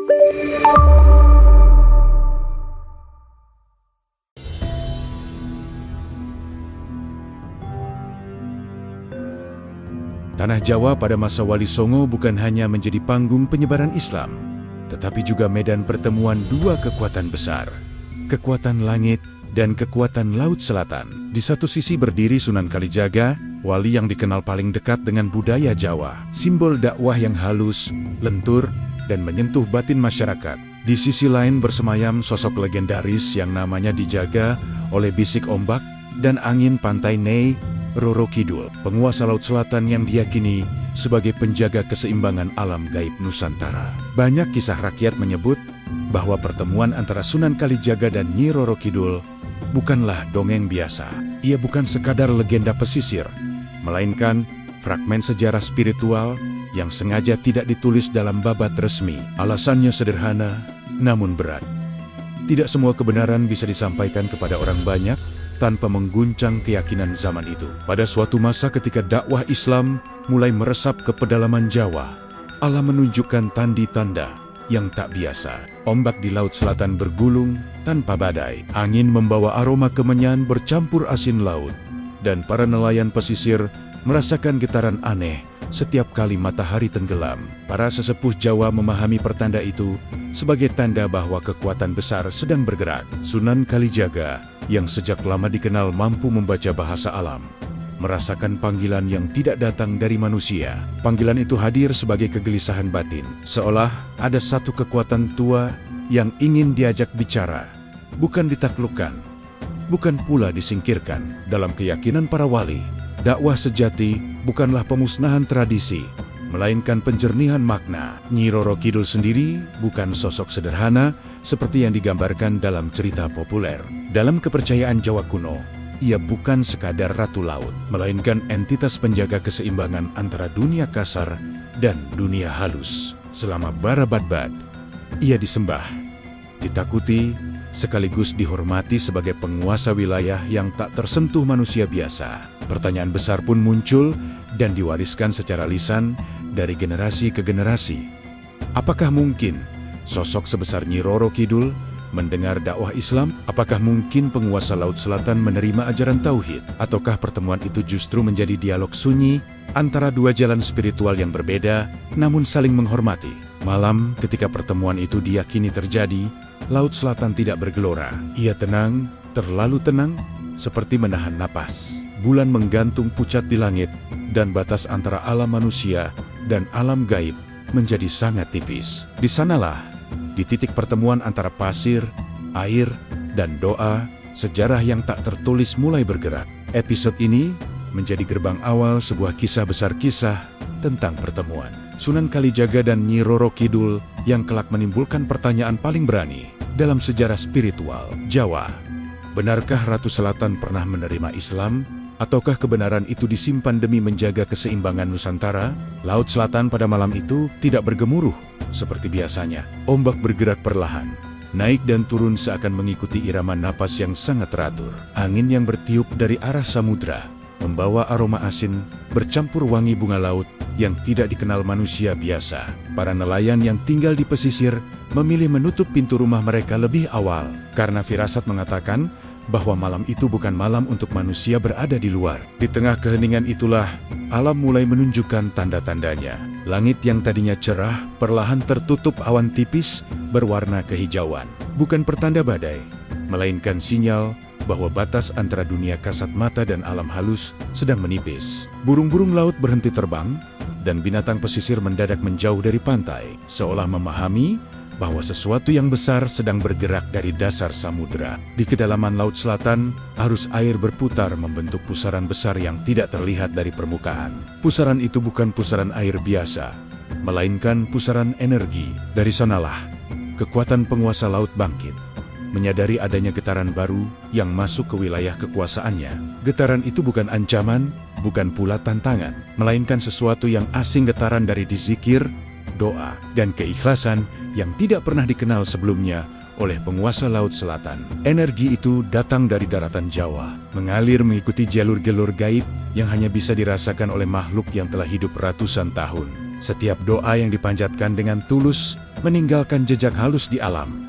Tanah Jawa pada masa Wali Songo bukan hanya menjadi panggung penyebaran Islam, tetapi juga medan pertemuan dua kekuatan besar, kekuatan langit dan kekuatan Laut Selatan. Di satu sisi berdiri Sunan Kalijaga, wali yang dikenal paling dekat dengan budaya Jawa, simbol dakwah yang halus, lentur, dan menyentuh batin masyarakat. Di sisi lain bersemayam sosok legendaris yang namanya dijaga oleh bisik ombak dan angin pantai Nei, Roro Kidul, penguasa Laut Selatan yang diyakini sebagai penjaga keseimbangan alam gaib Nusantara. Banyak kisah rakyat menyebut bahwa pertemuan antara Sunan Kalijaga dan Nyi Roro Kidul bukanlah dongeng biasa. Ia bukan sekadar legenda pesisir, melainkan fragmen sejarah spiritual yang sengaja tidak ditulis dalam babat resmi. Alasannya sederhana, namun berat. Tidak semua kebenaran bisa disampaikan kepada orang banyak tanpa mengguncang keyakinan zaman itu. Pada suatu masa ketika dakwah Islam mulai meresap ke pedalaman Jawa, Allah menunjukkan tanda-tanda yang tak biasa. Ombak di Laut Selatan bergulung tanpa badai. Angin membawa aroma kemenyan bercampur asin laut. Dan para nelayan pesisir merasakan getaran aneh setiap kali matahari tenggelam. Para sesepuh Jawa memahami pertanda itu sebagai tanda bahwa kekuatan besar sedang bergerak. Sunan Kalijaga yang sejak lama dikenal mampu membaca bahasa alam, merasakan panggilan yang tidak datang dari manusia. Panggilan itu hadir sebagai kegelisahan batin, seolah ada satu kekuatan tua yang ingin diajak bicara, bukan ditaklukkan, bukan pula disingkirkan. Dalam keyakinan para wali, dakwah sejati bukanlah pemusnahan tradisi, melainkan penjernihan makna. Nyi Roro Kidul sendiri bukan sosok sederhana seperti yang digambarkan dalam cerita populer. Dalam kepercayaan Jawa kuno, ia bukan sekadar ratu laut, melainkan entitas penjaga keseimbangan antara dunia kasar dan dunia halus. Selama Barabadbad, ia disembah, ditakuti, sekaligus dihormati sebagai penguasa wilayah yang tak tersentuh manusia biasa. Pertanyaan besar pun muncul dan diwariskan secara lisan dari generasi ke generasi. Apakah mungkin sosok sebesar Nyi Roro Kidul mendengar dakwah Islam? Apakah mungkin penguasa Laut Selatan menerima ajaran Tauhid? Ataukah pertemuan itu justru menjadi dialog sunyi antara dua jalan spiritual yang berbeda, namun saling menghormati? Malam ketika pertemuan itu diyakini terjadi, Laut Selatan tidak bergelora. Ia tenang, terlalu tenang, seperti menahan napas. Bulan menggantung pucat di langit, dan batas antara alam manusia dan alam gaib menjadi sangat tipis. Di sanalah, di titik pertemuan antara pasir, air, dan doa, sejarah yang tak tertulis mulai bergerak. Episode ini menjadi gerbang awal sebuah kisah besar, kisah tentang pertemuan Sunan Kalijaga dan Nyi Roro Kidul yang kelak menimbulkan pertanyaan paling berani dalam sejarah spiritual Jawa. Benarkah Ratu Selatan pernah menerima Islam? Ataukah kebenaran itu disimpan demi menjaga keseimbangan Nusantara? Laut Selatan pada malam itu tidak bergemuruh seperti biasanya. Ombak bergerak perlahan, naik dan turun seakan mengikuti irama napas yang sangat teratur. Angin yang bertiup dari arah samudra membawa aroma asin bercampur wangi bunga laut yang tidak dikenal manusia biasa. Para nelayan yang tinggal di pesisir memilih menutup pintu rumah mereka lebih awal, karena firasat mengatakan bahwa malam itu bukan malam untuk manusia berada di luar. Di tengah keheningan itulah, alam mulai menunjukkan tanda-tandanya. Langit yang tadinya cerah, perlahan tertutup awan tipis berwarna kehijauan. Bukan pertanda badai, melainkan sinyal bahwa batas antara dunia kasat mata dan alam halus sedang menipis. Burung-burung laut berhenti terbang, dan binatang pesisir mendadak menjauh dari pantai, seolah memahami bahwa sesuatu yang besar sedang bergerak dari dasar samudera. Di kedalaman Laut Selatan, arus air berputar membentuk pusaran besar yang tidak terlihat dari permukaan. Pusaran itu bukan pusaran air biasa, melainkan pusaran energi. Dari sanalah, kekuatan penguasa laut bangkit, menyadari adanya getaran baru yang masuk ke wilayah kekuasaannya. Getaran itu bukan ancaman, bukan pula tantangan, melainkan sesuatu yang asing, getaran dari zikir, doa, dan keikhlasan yang tidak pernah dikenal sebelumnya oleh penguasa Laut Selatan. Energi itu datang dari daratan Jawa, mengalir mengikuti jalur-jalur gaib yang hanya bisa dirasakan oleh makhluk yang telah hidup ratusan tahun. Setiap doa yang dipanjatkan dengan tulus meninggalkan jejak halus di alam.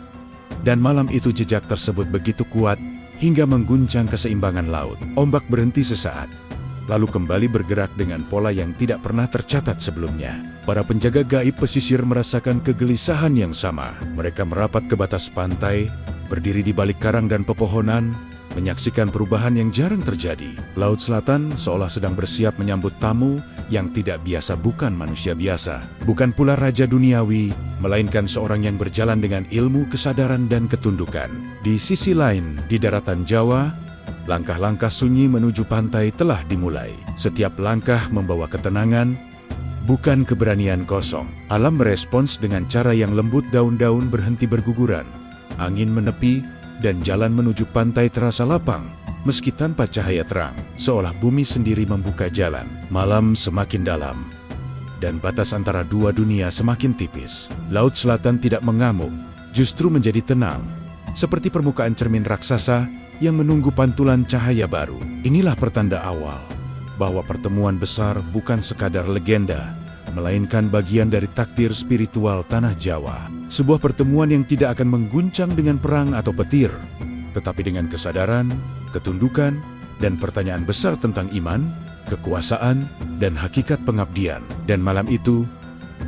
Dan malam itu jejak tersebut begitu kuat, hingga mengguncang keseimbangan laut. Ombak berhenti sesaat, lalu kembali bergerak dengan pola yang tidak pernah tercatat sebelumnya. Para penjaga gaib pesisir merasakan kegelisahan yang sama. Mereka merapat ke batas pantai, berdiri di balik karang dan pepohonan, menyaksikan perubahan yang jarang terjadi. Laut Selatan seolah sedang bersiap menyambut tamu yang tidak biasa, bukan manusia biasa, bukan pula raja duniawi, melainkan seorang yang berjalan dengan ilmu, kesadaran, dan ketundukan. Di sisi lain, di daratan Jawa, langkah-langkah sunyi menuju pantai telah dimulai. Setiap langkah membawa ketenangan, bukan keberanian kosong. Alam merespons dengan cara yang lembut, daun-daun berhenti berguguran, angin menepi, dan jalan menuju pantai terasa lapang, meski tanpa cahaya terang, seolah bumi sendiri membuka jalan. Malam semakin dalam, dan batas antara dua dunia semakin tipis. Laut Selatan tidak mengamuk, justru menjadi tenang, seperti permukaan cermin raksasa yang menunggu pantulan cahaya baru. Inilah pertanda awal bahwa pertemuan besar bukan sekadar legenda, melainkan bagian dari takdir spiritual tanah Jawa. Sebuah pertemuan yang tidak akan mengguncang dengan perang atau petir, tetapi dengan kesadaran, ketundukan, dan pertanyaan besar tentang iman, kekuasaan, dan hakikat pengabdian. Dan malam itu,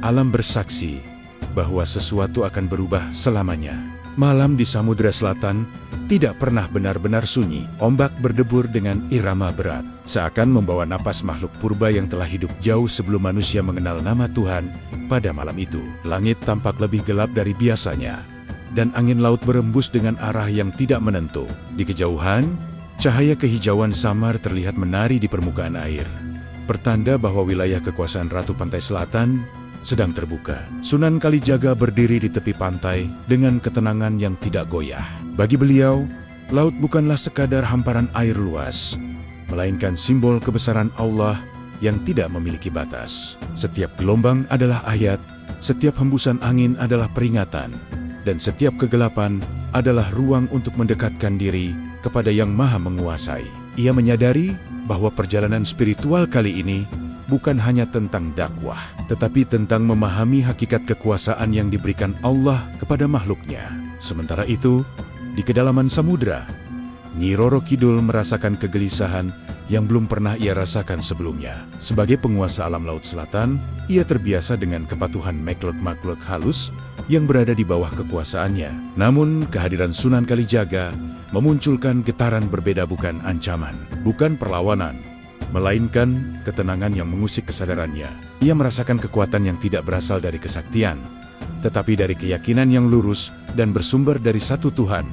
alam bersaksi bahwa sesuatu akan berubah selamanya. Malam di Samudra Selatan tidak pernah benar-benar sunyi. Ombak berdebur dengan irama berat, seakan membawa napas makhluk purba yang telah hidup jauh sebelum manusia mengenal nama Tuhan. Pada malam itu, langit tampak lebih gelap dari biasanya, dan angin laut berembus dengan arah yang tidak menentu. Di kejauhan, cahaya kehijauan samar terlihat menari di permukaan air, pertanda bahwa wilayah kekuasaan Ratu Pantai Selatan sedang terbuka. Sunan Kalijaga berdiri di tepi pantai dengan ketenangan yang tidak goyah. Bagi beliau, laut bukanlah sekadar hamparan air luas, melainkan simbol kebesaran Allah yang tidak memiliki batas. Setiap gelombang adalah ayat, setiap hembusan angin adalah peringatan, dan setiap kegelapan adalah ruang untuk mendekatkan diri kepada Yang Maha Menguasai. Ia menyadari bahwa perjalanan spiritual kali ini bukan hanya tentang dakwah, tetapi tentang memahami hakikat kekuasaan yang diberikan Allah kepada makhluknya. Sementara itu, di kedalaman samudra, Nyi Roro Kidul merasakan kegelisahan yang belum pernah ia rasakan sebelumnya. Sebagai penguasa alam Laut Selatan, ia terbiasa dengan kepatuhan makhluk-makhluk halus yang berada di bawah kekuasaannya. Namun, kehadiran Sunan Kalijaga memunculkan getaran berbeda, bukan ancaman, bukan perlawanan, melainkan ketenangan yang mengusik kesadarannya. Ia merasakan kekuatan yang tidak berasal dari kesaktian, tetapi dari keyakinan yang lurus dan bersumber dari satu Tuhan.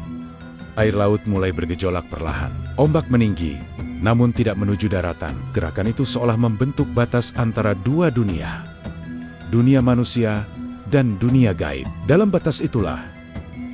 Air laut mulai bergejolak perlahan. Ombak meninggi, namun tidak menuju daratan. Gerakan itu seolah membentuk batas antara dua dunia, dunia manusia dan dunia gaib. Dalam batas itulah,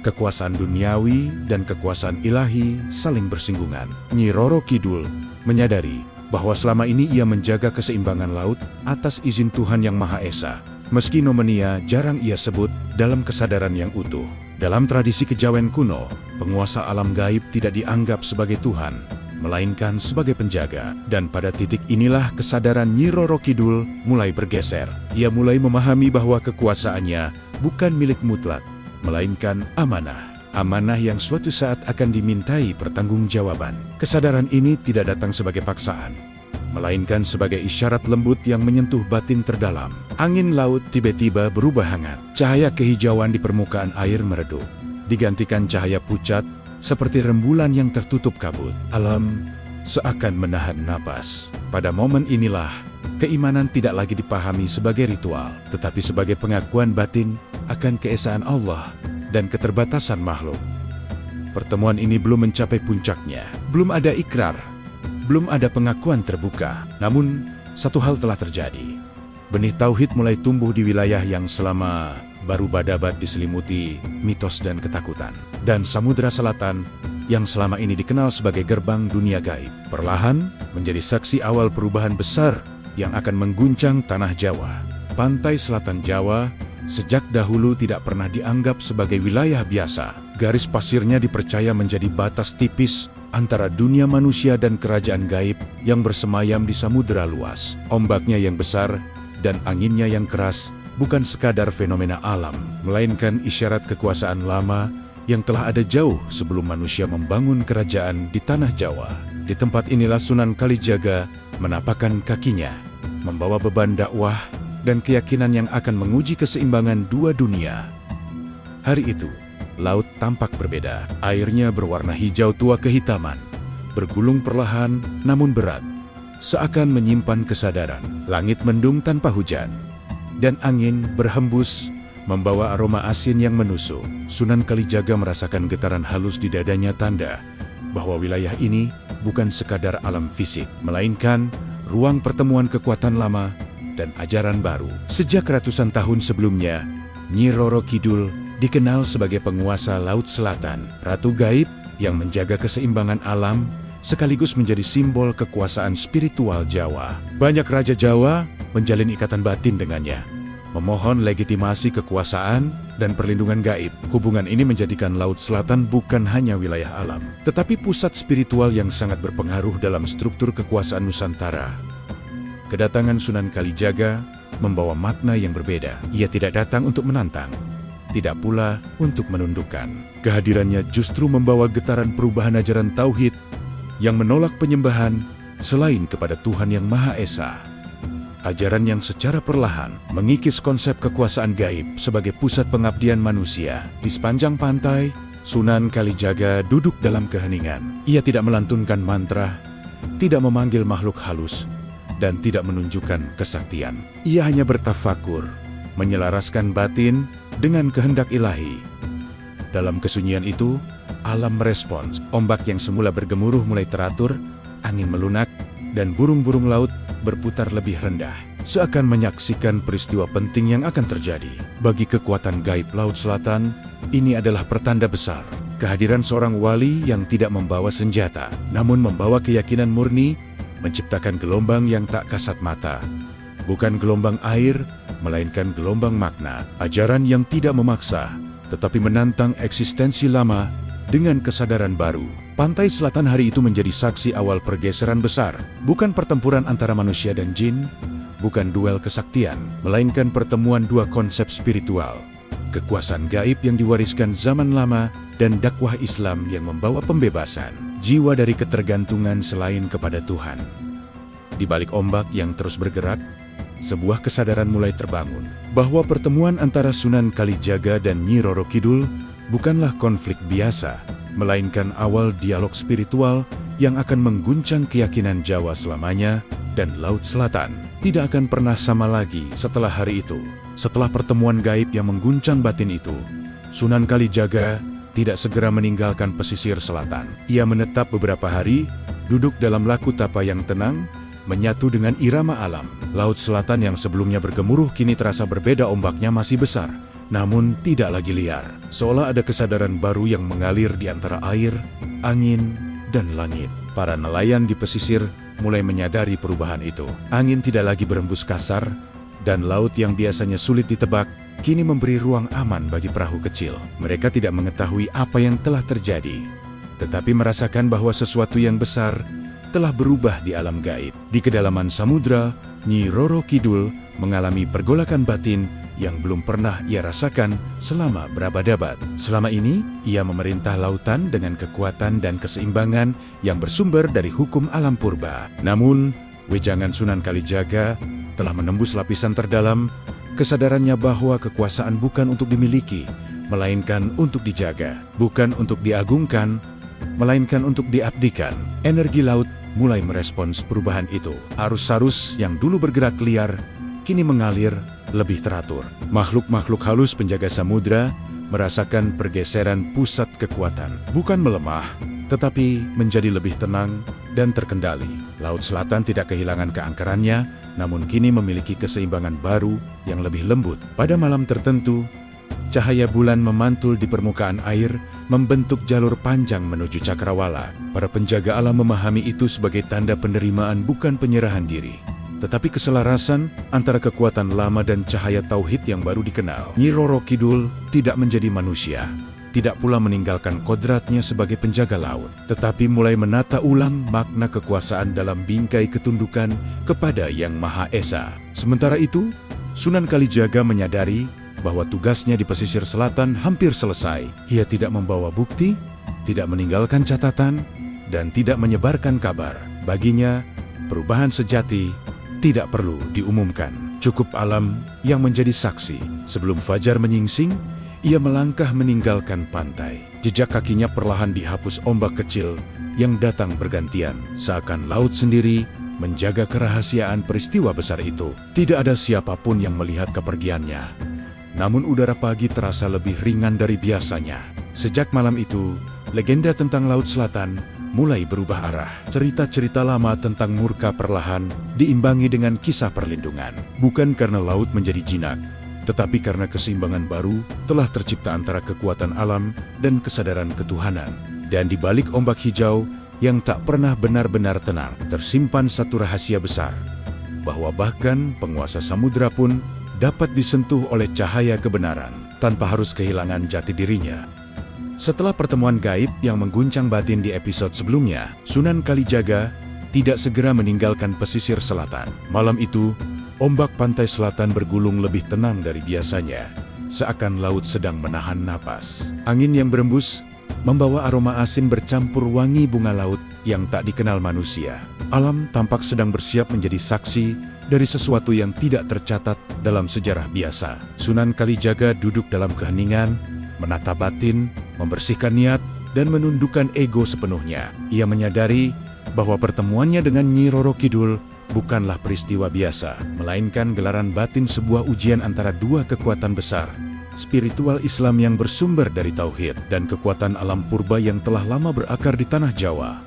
kekuasaan duniawi dan kekuasaan ilahi saling bersinggungan. Nyi Roro Kidul menyadari bahwa selama ini ia menjaga keseimbangan laut atas izin Tuhan Yang Maha Esa. Meski nomenia jarang ia sebut dalam kesadaran yang utuh. Dalam tradisi kejawen kuno, penguasa alam gaib tidak dianggap sebagai Tuhan, melainkan sebagai penjaga. Dan pada titik inilah kesadaran Nyi Roro Kidul mulai bergeser. Ia mulai memahami bahwa kekuasaannya bukan milik mutlak, melainkan amanah. Amanah yang suatu saat akan dimintai pertanggungjawaban. Kesadaran ini tidak datang sebagai paksaan, melainkan sebagai isyarat lembut yang menyentuh batin terdalam. Angin laut tiba-tiba berubah hangat. Cahaya kehijauan di permukaan air meredup, digantikan cahaya pucat seperti rembulan yang tertutup kabut. Alam seakan menahan napas. Pada momen inilah, keimanan tidak lagi dipahami sebagai ritual, tetapi sebagai pengakuan batin akan keesaan Allah dan keterbatasan makhluk. Pertemuan ini belum mencapai puncaknya. Belum ada ikrar, belum ada pengakuan terbuka. Namun, satu hal telah terjadi. Benih tauhid mulai tumbuh di wilayah yang selama baru badabat diselimuti mitos dan ketakutan. Dan Samudra Selatan yang selama ini dikenal sebagai gerbang dunia gaib, perlahan menjadi saksi awal perubahan besar yang akan mengguncang tanah Jawa. Pantai selatan Jawa sejak dahulu tidak pernah dianggap sebagai wilayah biasa. Garis pasirnya dipercaya menjadi batas tipis antara dunia manusia dan kerajaan gaib yang bersemayam di samudera luas. Ombaknya yang besar dan anginnya yang keras bukan sekadar fenomena alam, melainkan isyarat kekuasaan lama yang telah ada jauh sebelum manusia membangun kerajaan di tanah Jawa. Di tempat inilah Sunan Kalijaga menapakkan kakinya, membawa beban dakwah dan keyakinan yang akan menguji keseimbangan dua dunia. Hari itu, laut tampak berbeda. Airnya berwarna hijau tua kehitaman, bergulung perlahan namun berat, seakan menyimpan kesadaran. Langit mendung tanpa hujan, dan angin berhembus membawa aroma asin yang menusuk. Sunan Kalijaga merasakan getaran halus di dadanya, tanda bahwa wilayah ini bukan sekadar alam fisik, melainkan ruang pertemuan kekuatan lama dan ajaran baru. Sejak ratusan tahun sebelumnya, Nyi Roro Kidul dikenal sebagai penguasa Laut Selatan, ratu gaib yang menjaga keseimbangan alam, sekaligus menjadi simbol kekuasaan spiritual Jawa. Banyak raja Jawa menjalin ikatan batin dengannya, memohon legitimasi kekuasaan dan perlindungan gaib. Hubungan ini menjadikan Laut Selatan bukan hanya wilayah alam, tetapi pusat spiritual yang sangat berpengaruh dalam struktur kekuasaan Nusantara. Kedatangan Sunan Kalijaga membawa makna yang berbeda. Ia tidak datang untuk menantang, tidak pula untuk menundukkan. Kehadirannya justru membawa getaran perubahan ajaran tauhid yang menolak penyembahan selain kepada Tuhan Yang Maha Esa. Ajaran yang secara perlahan mengikis konsep kekuasaan gaib sebagai pusat pengabdian manusia. Di sepanjang pantai, Sunan Kalijaga duduk dalam keheningan. Ia tidak melantunkan mantra, tidak memanggil makhluk halus, dan tidak menunjukkan kesaktian. Ia hanya bertafakur, menyelaraskan batin dengan kehendak ilahi. Dalam kesunyian itu, alam merespons. Ombak yang semula bergemuruh mulai teratur, angin melunak, dan burung-burung laut berputar lebih rendah, seakan menyaksikan peristiwa penting yang akan terjadi. Bagi kekuatan gaib Laut Selatan, ini adalah pertanda besar. Kehadiran seorang wali yang tidak membawa senjata, namun membawa keyakinan murni, menciptakan gelombang yang tak kasat mata. Bukan gelombang air, melainkan gelombang makna. Ajaran yang tidak memaksa, tetapi menantang eksistensi lama dengan kesadaran baru. Pantai Selatan hari itu menjadi saksi awal pergeseran besar. Bukan pertempuran antara manusia dan jin, bukan duel kesaktian, melainkan pertemuan dua konsep spiritual. Kekuasaan gaib yang diwariskan zaman lama dan dakwah Islam yang membawa pembebasan jiwa dari ketergantungan selain kepada Tuhan. Di balik ombak yang terus bergerak, sebuah kesadaran mulai terbangun bahwa pertemuan antara Sunan Kalijaga dan Nyi Roro Kidul bukanlah konflik biasa, melainkan awal dialog spiritual yang akan mengguncang keyakinan Jawa selamanya, dan Laut Selatan tidak akan pernah sama lagi setelah hari itu. Setelah pertemuan gaib yang mengguncang batin itu, Sunan Kalijaga tidak segera meninggalkan pesisir selatan. Ia menetap beberapa hari, duduk dalam laku tapa yang tenang, menyatu dengan irama alam. Laut Selatan yang sebelumnya bergemuruh kini terasa berbeda. Ombaknya masih besar, namun tidak lagi liar. Seolah ada kesadaran baru yang mengalir di antara air, angin, dan langit. Para nelayan di pesisir mulai menyadari perubahan itu. Angin tidak lagi berembus kasar, dan laut yang biasanya sulit ditebak kini memberi ruang aman bagi perahu kecil. Mereka tidak mengetahui apa yang telah terjadi, tetapi merasakan bahwa sesuatu yang besar telah berubah di alam gaib. Di kedalaman samudra, Nyi Roro Kidul mengalami pergolakan batin yang belum pernah ia rasakan selama berabad-abad. Selama ini, ia memerintah lautan dengan kekuatan dan keseimbangan yang bersumber dari hukum alam purba. Namun, wejangan Sunan Kalijaga telah menembus lapisan terdalam. Kesadarannya bahwa kekuasaan bukan untuk dimiliki, melainkan untuk dijaga. Bukan untuk diagungkan, melainkan untuk diabdikan. Energi laut mulai merespons perubahan itu. Arus-arus yang dulu bergerak liar, kini mengalir lebih teratur. Makhluk-makhluk halus penjaga samudra merasakan pergeseran pusat kekuatan. Bukan melemah, tetapi menjadi lebih tenang dan terkendali. Laut Selatan tidak kehilangan keangkerannya, namun kini memiliki keseimbangan baru yang lebih lembut. Pada malam tertentu, cahaya bulan memantul di permukaan air, membentuk jalur panjang menuju cakrawala. Para penjaga alam memahami itu sebagai tanda penerimaan, bukan penyerahan diri, tetapi keselarasan antara kekuatan lama dan cahaya tauhid yang baru dikenal. Nyi Roro Kidul tidak menjadi manusia, tidak pula meninggalkan kodratnya sebagai penjaga laut, tetapi mulai menata ulang makna kekuasaan dalam bingkai ketundukan kepada Yang Maha Esa. Sementara itu, Sunan Kalijaga menyadari bahwa tugasnya di pesisir selatan hampir selesai. Ia tidak membawa bukti, tidak meninggalkan catatan, dan tidak menyebarkan kabar. Baginya, perubahan sejati tidak perlu diumumkan. Cukup alam yang menjadi saksi. Sebelum fajar menyingsing, ia melangkah meninggalkan pantai. Jejak kakinya perlahan dihapus ombak kecil yang datang bergantian. Seakan laut sendiri menjaga kerahasiaan peristiwa besar itu. Tidak ada siapapun yang melihat kepergiannya. Namun udara pagi terasa lebih ringan dari biasanya. Sejak malam itu, legenda tentang Laut Selatan mulai berubah arah. Cerita-cerita lama tentang murka perlahan diimbangi dengan kisah perlindungan. Bukan karena laut menjadi jinak, tetapi karena keseimbangan baru telah tercipta antara kekuatan alam dan kesadaran ketuhanan. Dan di balik ombak hijau yang tak pernah benar-benar tenang, tersimpan satu rahasia besar, bahwa bahkan penguasa samudera pun dapat disentuh oleh cahaya kebenaran tanpa harus kehilangan jati dirinya. Setelah pertemuan gaib yang mengguncang batin di episode sebelumnya, Sunan Kalijaga tidak segera meninggalkan pesisir selatan. Malam itu, ombak pantai selatan bergulung lebih tenang dari biasanya, seakan laut sedang menahan napas. Angin yang berembus membawa aroma asin bercampur wangi bunga laut yang tak dikenal manusia. Alam tampak sedang bersiap menjadi saksi dari sesuatu yang tidak tercatat dalam sejarah biasa. Sunan Kalijaga duduk dalam keheningan, menata batin, membersihkan niat, dan menundukkan ego sepenuhnya. Ia menyadari bahwa pertemuannya dengan Nyi Roro Kidul bukanlah peristiwa biasa, melainkan gelaran batin sebuah ujian antara dua kekuatan besar, spiritual Islam yang bersumber dari tauhid dan kekuatan alam purba yang telah lama berakar di tanah Jawa.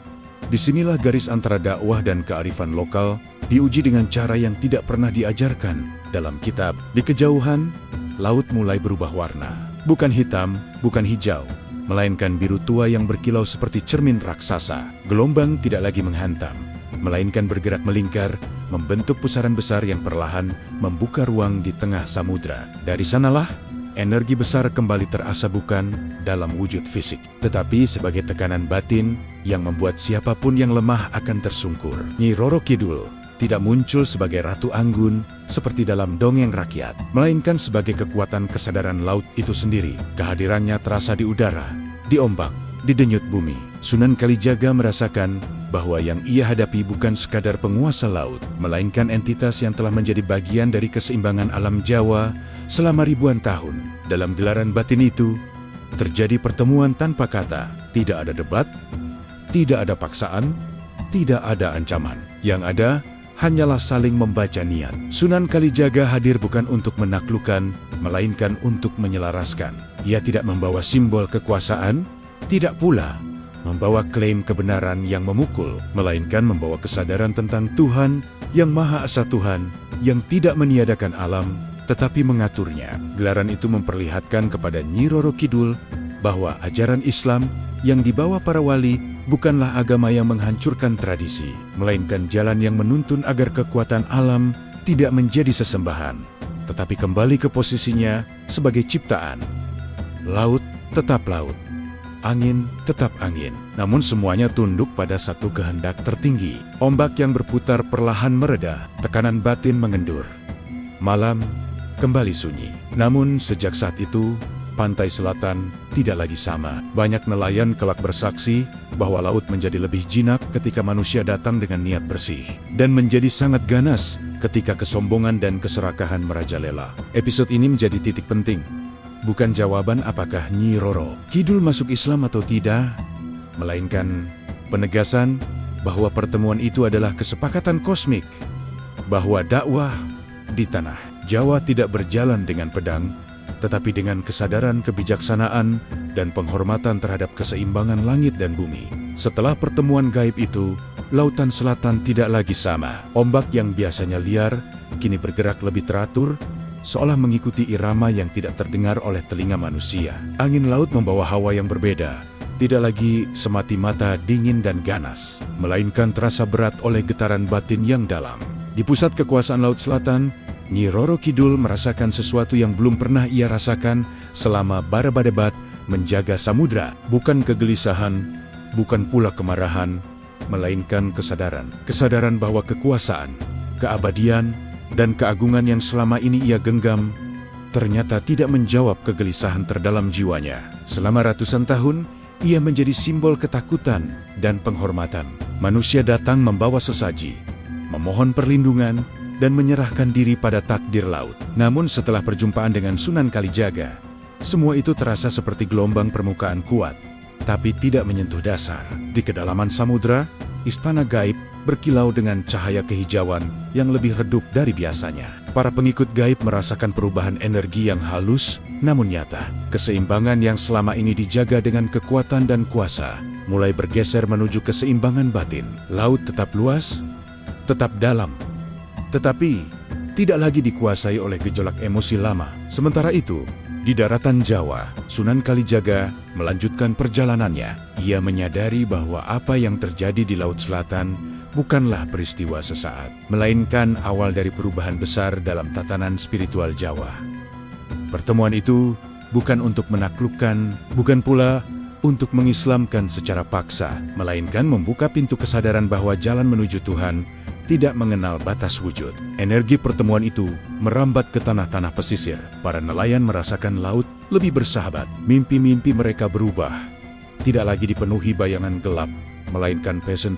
Disinilah garis antara dakwah dan kearifan lokal diuji dengan cara yang tidak pernah diajarkan dalam kitab. Di kejauhan, laut mulai berubah warna. Bukan hitam, bukan hijau, melainkan biru tua yang berkilau seperti cermin raksasa. Gelombang tidak lagi menghantam, melainkan bergerak melingkar, membentuk pusaran besar yang perlahan membuka ruang di tengah samudra. Dari sanalah, energi besar kembali terasa bukan dalam wujud fisik, tetapi sebagai tekanan batin yang membuat siapapun yang lemah akan tersungkur. Nyi Roro Kidul tidak muncul sebagai Ratu Anggun seperti dalam dongeng rakyat, melainkan sebagai kekuatan kesadaran laut itu sendiri. Kehadirannya terasa di udara, di ombak, di denyut bumi. Sunan Kalijaga merasakan bahwa yang ia hadapi bukan sekadar penguasa laut, melainkan entitas yang telah menjadi bagian dari keseimbangan alam Jawa selama ribuan tahun. Dalam gelaran batin itu, terjadi pertemuan tanpa kata. Tidak ada debat, tidak ada paksaan, tidak ada ancaman. Yang ada hanyalah saling membaca niat. Sunan Kalijaga hadir bukan untuk menaklukkan, melainkan untuk menyelaraskan. Ia tidak membawa simbol kekuasaan, tidak pula membawa klaim kebenaran yang memukul, melainkan membawa kesadaran tentang Tuhan yang Maha Esa, Tuhan yang tidak meniadakan alam, tetapi mengaturnya. Gelaran itu memperlihatkan kepada Nyi Roro Kidul bahwa ajaran Islam yang dibawa para wali bukanlah agama yang menghancurkan tradisi, melainkan jalan yang menuntun agar kekuatan alam tidak menjadi sesembahan, tetapi kembali ke posisinya sebagai ciptaan. Laut tetap laut, angin tetap angin, namun semuanya tunduk pada satu kehendak tertinggi. Ombak yang berputar perlahan mereda, tekanan batin mengendur. Malam kembali sunyi. Namun sejak saat itu, pantai selatan tidak lagi sama. Banyak nelayan kelak bersaksi bahwa laut menjadi lebih jinak ketika manusia datang dengan niat bersih, dan menjadi sangat ganas ketika kesombongan dan keserakahan merajalela. Episode ini menjadi titik penting. Bukan jawaban apakah Nyi Roro Kidul masuk Islam atau tidak, melainkan penegasan bahwa pertemuan itu adalah kesepakatan kosmik, bahwa dakwah di tanah Jawa tidak berjalan dengan pedang, tetapi dengan kesadaran kebijaksanaan dan penghormatan terhadap keseimbangan langit dan bumi. Setelah pertemuan gaib itu, lautan selatan tidak lagi sama. Ombak yang biasanya liar, kini bergerak lebih teratur, seolah mengikuti irama yang tidak terdengar oleh telinga manusia. Angin laut membawa hawa yang berbeda, tidak lagi semati mata dingin dan ganas, melainkan terasa berat oleh getaran batin yang dalam. Di pusat kekuasaan Laut Selatan, Nyi Roro Kidul merasakan sesuatu yang belum pernah ia rasakan selama Barabadebat menjaga samudra. Bukan kegelisahan, bukan pula kemarahan, melainkan kesadaran. Kesadaran bahwa kekuasaan, keabadian, dan keagungan yang selama ini ia genggam ternyata tidak menjawab kegelisahan terdalam jiwanya. Selama ratusan tahun, ia menjadi simbol ketakutan dan penghormatan. Manusia datang membawa sesaji, memohon perlindungan, dan menyerahkan diri pada takdir laut. Namun setelah perjumpaan dengan Sunan Kalijaga, semua itu terasa seperti gelombang permukaan kuat, tapi tidak menyentuh dasar. Di kedalaman samudra, istana gaib berkilau dengan cahaya kehijauan yang lebih redup dari biasanya. Para pengikut gaib merasakan perubahan energi yang halus namun nyata. Keseimbangan yang selama ini dijaga dengan kekuatan dan kuasa mulai bergeser menuju keseimbangan batin. Laut tetap luas, tetap dalam, tetapi tidak lagi dikuasai oleh gejolak emosi lama. Sementara itu, di daratan Jawa, Sunan Kalijaga melanjutkan perjalanannya. Ia menyadari bahwa apa yang terjadi di Laut Selatan bukanlah peristiwa sesaat, melainkan awal dari perubahan besar dalam tatanan spiritual Jawa. Pertemuan itu bukan untuk menaklukkan, bukan pula untuk mengislamkan secara paksa, melainkan membuka pintu kesadaran bahwa jalan menuju Tuhan tidak mengenal batas wujud. Energi pertemuan itu merambat ke tanah-tanah pesisir. Para nelayan merasakan laut lebih bersahabat. Mimpi-mimpi mereka berubah. Tidak lagi dipenuhi bayangan gelap, melainkan passion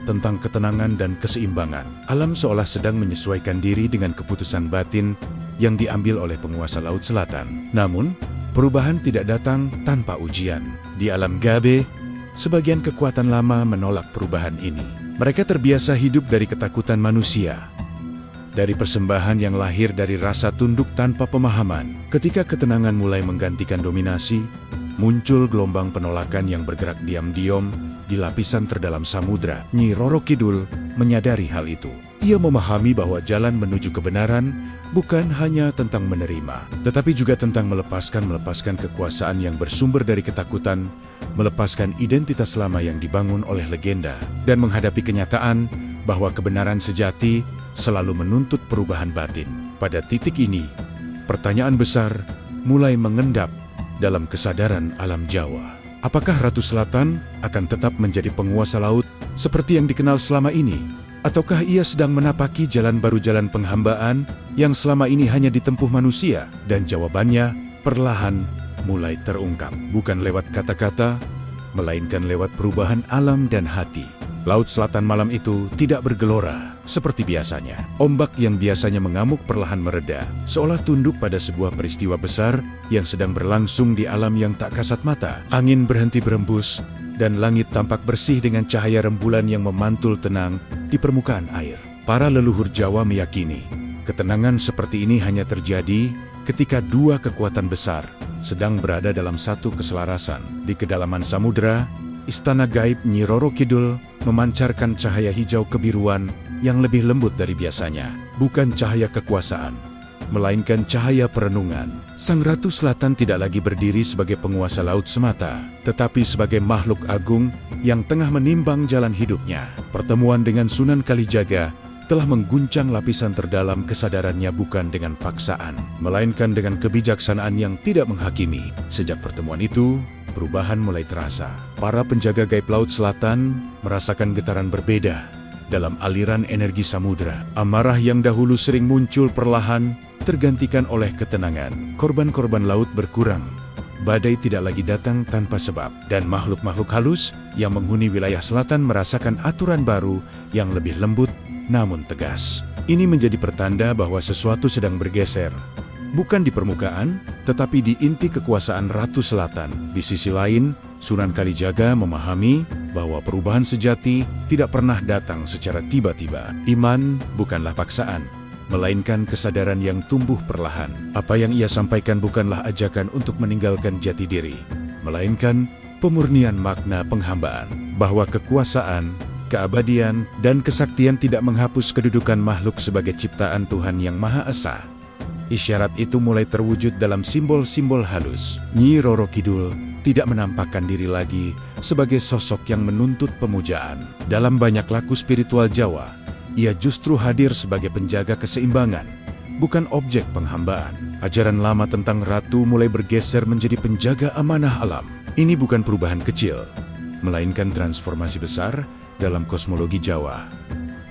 tentang ketenangan dan keseimbangan. Alam seolah sedang menyesuaikan diri dengan keputusan batin yang diambil oleh penguasa Laut Selatan. Namun, perubahan tidak datang tanpa ujian. Di alam Gabe, sebagian kekuatan lama menolak perubahan ini. Mereka terbiasa hidup dari ketakutan manusia, dari persembahan yang lahir dari rasa tunduk tanpa pemahaman. Ketika ketenangan mulai menggantikan dominasi, muncul gelombang penolakan yang bergerak diam-diam di lapisan terdalam samudra. Nyi Roro Kidul menyadari hal itu. Ia memahami bahwa jalan menuju kebenaran bukan hanya tentang menerima, tetapi juga tentang melepaskan kekuasaan yang bersumber dari ketakutan, melepaskan identitas lama yang dibangun oleh legenda, dan menghadapi kenyataan bahwa kebenaran sejati selalu menuntut perubahan batin. Pada titik ini, pertanyaan besar mulai mengendap dalam kesadaran alam Jawa. Apakah Ratu Selatan akan tetap menjadi penguasa laut seperti yang dikenal selama ini? Ataukah ia sedang menapaki jalan baru, jalan penghambaan yang selama ini hanya ditempuh manusia? Dan jawabannya perlahan mulai terungkap. Bukan lewat kata-kata, melainkan lewat perubahan alam dan hati. Laut Selatan malam itu tidak bergelora seperti biasanya. Ombak yang biasanya mengamuk perlahan mereda, seolah tunduk pada sebuah peristiwa besar yang sedang berlangsung di alam yang tak kasat mata. Angin berhenti berembus, dan langit tampak bersih dengan cahaya rembulan yang memantul tenang di permukaan air. Para leluhur Jawa meyakini, ketenangan seperti ini hanya terjadi ketika dua kekuatan besar sedang berada dalam satu keselarasan. Di kedalaman samudra, istana gaib Nyi Roro Kidul memancarkan cahaya hijau kebiruan yang lebih lembut dari biasanya. Bukan cahaya kekuasaan, melainkan cahaya perenungan. Sang Ratu Selatan tidak lagi berdiri sebagai penguasa laut semata, tetapi sebagai makhluk agung yang tengah menimbang jalan hidupnya. Pertemuan dengan Sunan Kalijaga telah mengguncang lapisan terdalam kesadarannya bukan dengan paksaan, melainkan dengan kebijaksanaan yang tidak menghakimi. Sejak pertemuan itu, perubahan mulai terasa. Para penjaga gaib Laut Selatan merasakan getaran berbeda dalam aliran energi samudra. Amarah yang dahulu sering muncul perlahan tergantikan oleh ketenangan. Korban-korban laut berkurang. Badai tidak lagi datang tanpa sebab. Dan makhluk-makhluk halus yang menghuni wilayah selatan merasakan aturan baru yang lebih lembut namun tegas. Ini menjadi pertanda bahwa sesuatu sedang bergeser. Bukan di permukaan, tetapi di inti kekuasaan Ratu Selatan. Di sisi lain, Sunan Kalijaga memahami bahwa perubahan sejati tidak pernah datang secara tiba-tiba. Iman bukanlah paksaan, melainkan kesadaran yang tumbuh perlahan. Apa yang ia sampaikan bukanlah ajakan untuk meninggalkan jati diri, melainkan pemurnian makna penghambaan, bahwa kekuasaan, keabadian, dan kesaktian tidak menghapus kedudukan makhluk sebagai ciptaan Tuhan yang Maha Esa. Isyarat itu mulai terwujud dalam simbol-simbol halus. Nyi Roro Kidul tidak menampakkan diri lagi sebagai sosok yang menuntut pemujaan. Dalam banyak laku spiritual Jawa, ia justru hadir sebagai penjaga keseimbangan, bukan objek penghambaan. Ajaran lama tentang ratu mulai bergeser menjadi penjaga amanah alam. Ini bukan perubahan kecil, melainkan transformasi besar dalam kosmologi Jawa.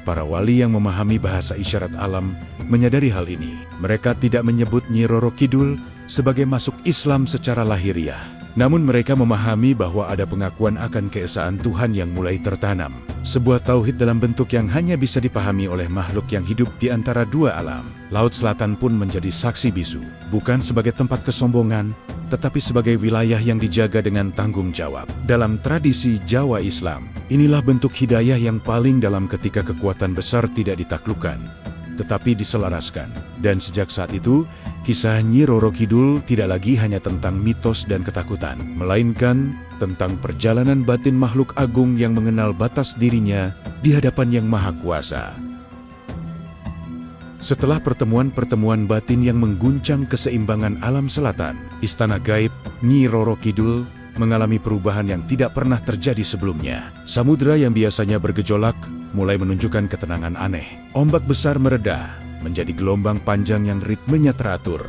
Para wali yang memahami bahasa isyarat alam menyadari hal ini. Mereka tidak menyebut Nyi Roro Kidul sebagai masuk Islam secara lahiriah. Namun mereka memahami bahwa ada pengakuan akan keesaan Tuhan yang mulai tertanam. Sebuah tauhid dalam bentuk yang hanya bisa dipahami oleh makhluk yang hidup di antara dua alam. Laut Selatan pun menjadi saksi bisu, bukan sebagai tempat kesombongan, tetapi sebagai wilayah yang dijaga dengan tanggung jawab. Dalam tradisi Jawa Islam, inilah bentuk hidayah yang paling dalam ketika kekuatan besar tidak ditaklukkan, tetapi diselaraskan. Dan sejak saat itu, kisah Nyi Roro Kidul tidak lagi hanya tentang mitos dan ketakutan, melainkan tentang perjalanan batin makhluk agung yang mengenal batas dirinya di hadapan Yang Maha Kuasa. Setelah pertemuan-pertemuan batin yang mengguncang keseimbangan alam selatan, istana gaib Nyi Roro Kidul mengalami perubahan yang tidak pernah terjadi sebelumnya. Samudra yang biasanya bergejolak mulai menunjukkan ketenangan aneh. Ombak besar mereda menjadi gelombang panjang yang ritmenya teratur,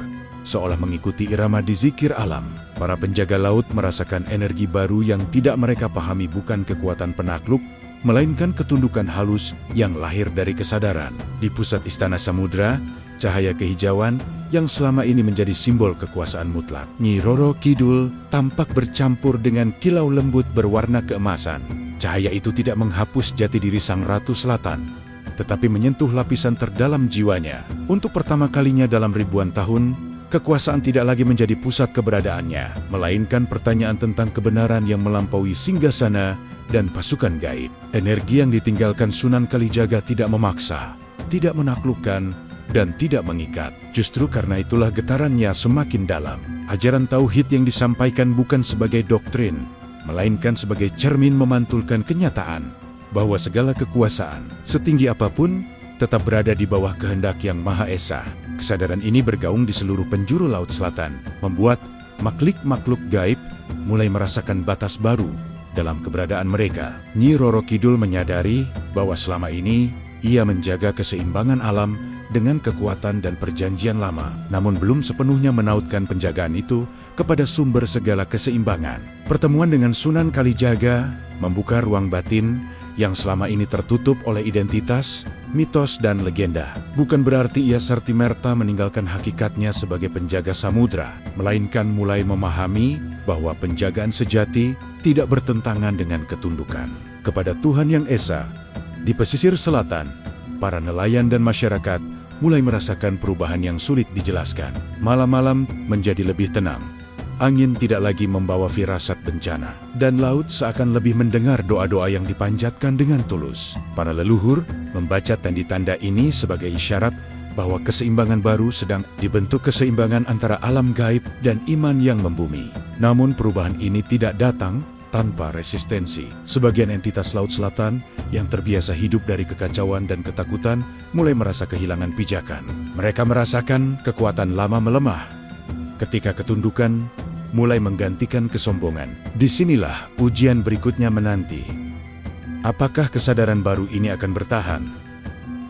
seolah mengikuti irama di zikir alam. Para penjaga laut merasakan energi baru yang tidak mereka pahami, bukan kekuatan penakluk, melainkan ketundukan halus yang lahir dari kesadaran. Di pusat istana samudra, cahaya kehijauan yang selama ini menjadi simbol kekuasaan mutlak Nyi Roro Kidul tampak bercampur dengan kilau lembut berwarna keemasan. Cahaya itu tidak menghapus jati diri Sang Ratu Selatan, tetapi menyentuh lapisan terdalam jiwanya. Untuk pertama kalinya dalam ribuan tahun, kekuasaan tidak lagi menjadi pusat keberadaannya, melainkan pertanyaan tentang kebenaran yang melampaui singgasana dan pasukan gaib. Energi yang ditinggalkan Sunan Kalijaga tidak memaksa, tidak menaklukkan, dan tidak mengikat. Justru karena itulah getarannya semakin dalam. Ajaran tauhid yang disampaikan bukan sebagai doktrin, melainkan sebagai cermin memantulkan kenyataan bahwa segala kekuasaan, setinggi apapun, tetap berada di bawah kehendak Yang Maha Esa. Kesadaran ini bergaung di seluruh penjuru Laut Selatan, membuat makhluk-makhluk gaib mulai merasakan batas baru dalam keberadaan mereka. Nyi Roro Kidul menyadari bahwa selama ini ia menjaga keseimbangan alam dengan kekuatan dan perjanjian lama, namun belum sepenuhnya menautkan penjagaan itu kepada sumber segala keseimbangan. Pertemuan dengan Sunan Kalijaga membuka ruang batin yang selama ini tertutup oleh identitas, mitos, dan legenda. Bukan berarti ia serta-merta meninggalkan hakikatnya sebagai penjaga samudra, melainkan mulai memahami bahwa penjagaan sejati tidak bertentangan dengan ketundukan kepada Tuhan Yang Esa. Di pesisir selatan, para nelayan dan masyarakat mulai merasakan perubahan yang sulit dijelaskan. Malam-malam menjadi lebih tenang. Angin tidak lagi membawa firasat bencana, dan laut seakan lebih mendengar doa-doa yang dipanjatkan dengan tulus. Para leluhur membaca tanda-tanda ini sebagai isyarat bahwa keseimbangan baru sedang dibentuk, keseimbangan antara alam gaib dan iman yang membumi. Namun perubahan ini tidak datang tanpa resistensi. Sebagian entitas Laut Selatan yang terbiasa hidup dari kekacauan dan ketakutan mulai merasa kehilangan pijakan. Mereka merasakan kekuatan lama melemah ketika ketundukan mulai menggantikan kesombongan. Disinilah ujian berikutnya menanti. Apakah kesadaran baru ini akan bertahan,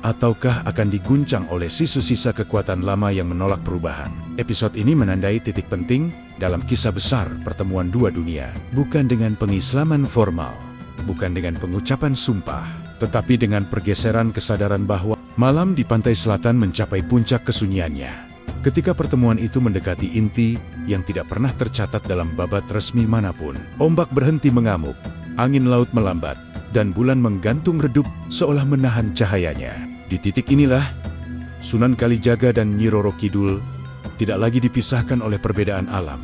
ataukah akan diguncang oleh sisa-sisa kekuatan lama yang menolak perubahan? Episode ini menandai titik penting dalam kisah besar pertemuan dua dunia. Bukan dengan pengislaman formal, bukan dengan pengucapan sumpah, tetapi dengan pergeseran kesadaran bahwa malam di pantai selatan mencapai puncak kesunyiannya. Ketika pertemuan itu mendekati inti yang tidak pernah tercatat dalam babat resmi manapun, ombak berhenti mengamuk, angin laut melambat, dan bulan menggantung redup seolah menahan cahayanya. Di titik inilah, Sunan Kalijaga dan Nyi Roro Kidul tidak lagi dipisahkan oleh perbedaan alam,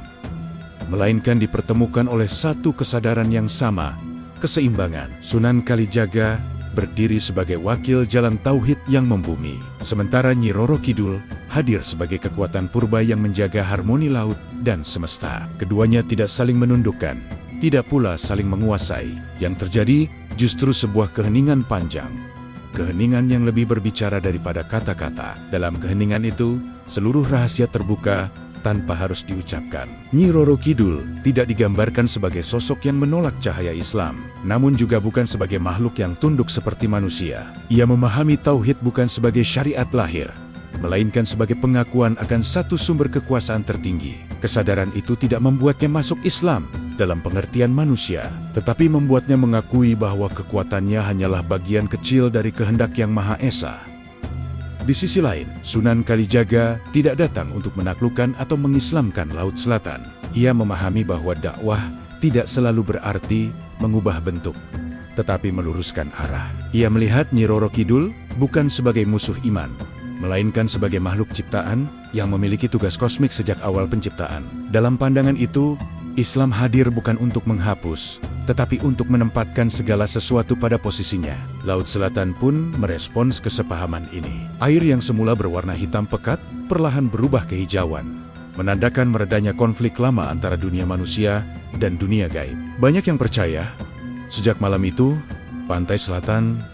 melainkan dipertemukan oleh satu kesadaran yang sama, keseimbangan. Sunan Kalijaga berdiri sebagai wakil jalan tauhid yang membumi, sementara Nyi Roro Kidul hadir sebagai kekuatan purba yang menjaga harmoni laut dan semesta. Keduanya tidak saling menundukkan, tidak pula saling menguasai. Yang terjadi justru sebuah keheningan panjang, keheningan yang lebih berbicara daripada kata-kata. Dalam keheningan itu, seluruh rahasia terbuka tanpa harus diucapkan. Nyi Roro Kidul tidak digambarkan sebagai sosok yang menolak cahaya Islam, namun juga bukan sebagai makhluk yang tunduk seperti manusia. Ia memahami tauhid bukan sebagai syariat lahir, melainkan sebagai pengakuan akan satu sumber kekuasaan tertinggi. Kesadaran itu tidak membuatnya masuk Islam dalam pengertian manusia, tetapi membuatnya mengakui bahwa kekuatannya hanyalah bagian kecil dari kehendak Yang Maha Esa. Di sisi lain, Sunan Kalijaga tidak datang untuk menaklukkan atau mengislamkan Laut Selatan. Ia memahami bahwa dakwah tidak selalu berarti mengubah bentuk, tetapi meluruskan arah. Ia melihat Nyi Roro Kidul bukan sebagai musuh iman, melainkan sebagai makhluk ciptaan yang memiliki tugas kosmik sejak awal penciptaan. Dalam pandangan itu, Islam hadir bukan untuk menghapus, tetapi untuk menempatkan segala sesuatu pada posisinya. Laut Selatan pun merespons kesepahaman ini. Air yang semula berwarna hitam pekat, perlahan berubah kehijauan, menandakan meredanya konflik lama antara dunia manusia dan dunia gaib. Banyak yang percaya, sejak malam itu, pantai selatan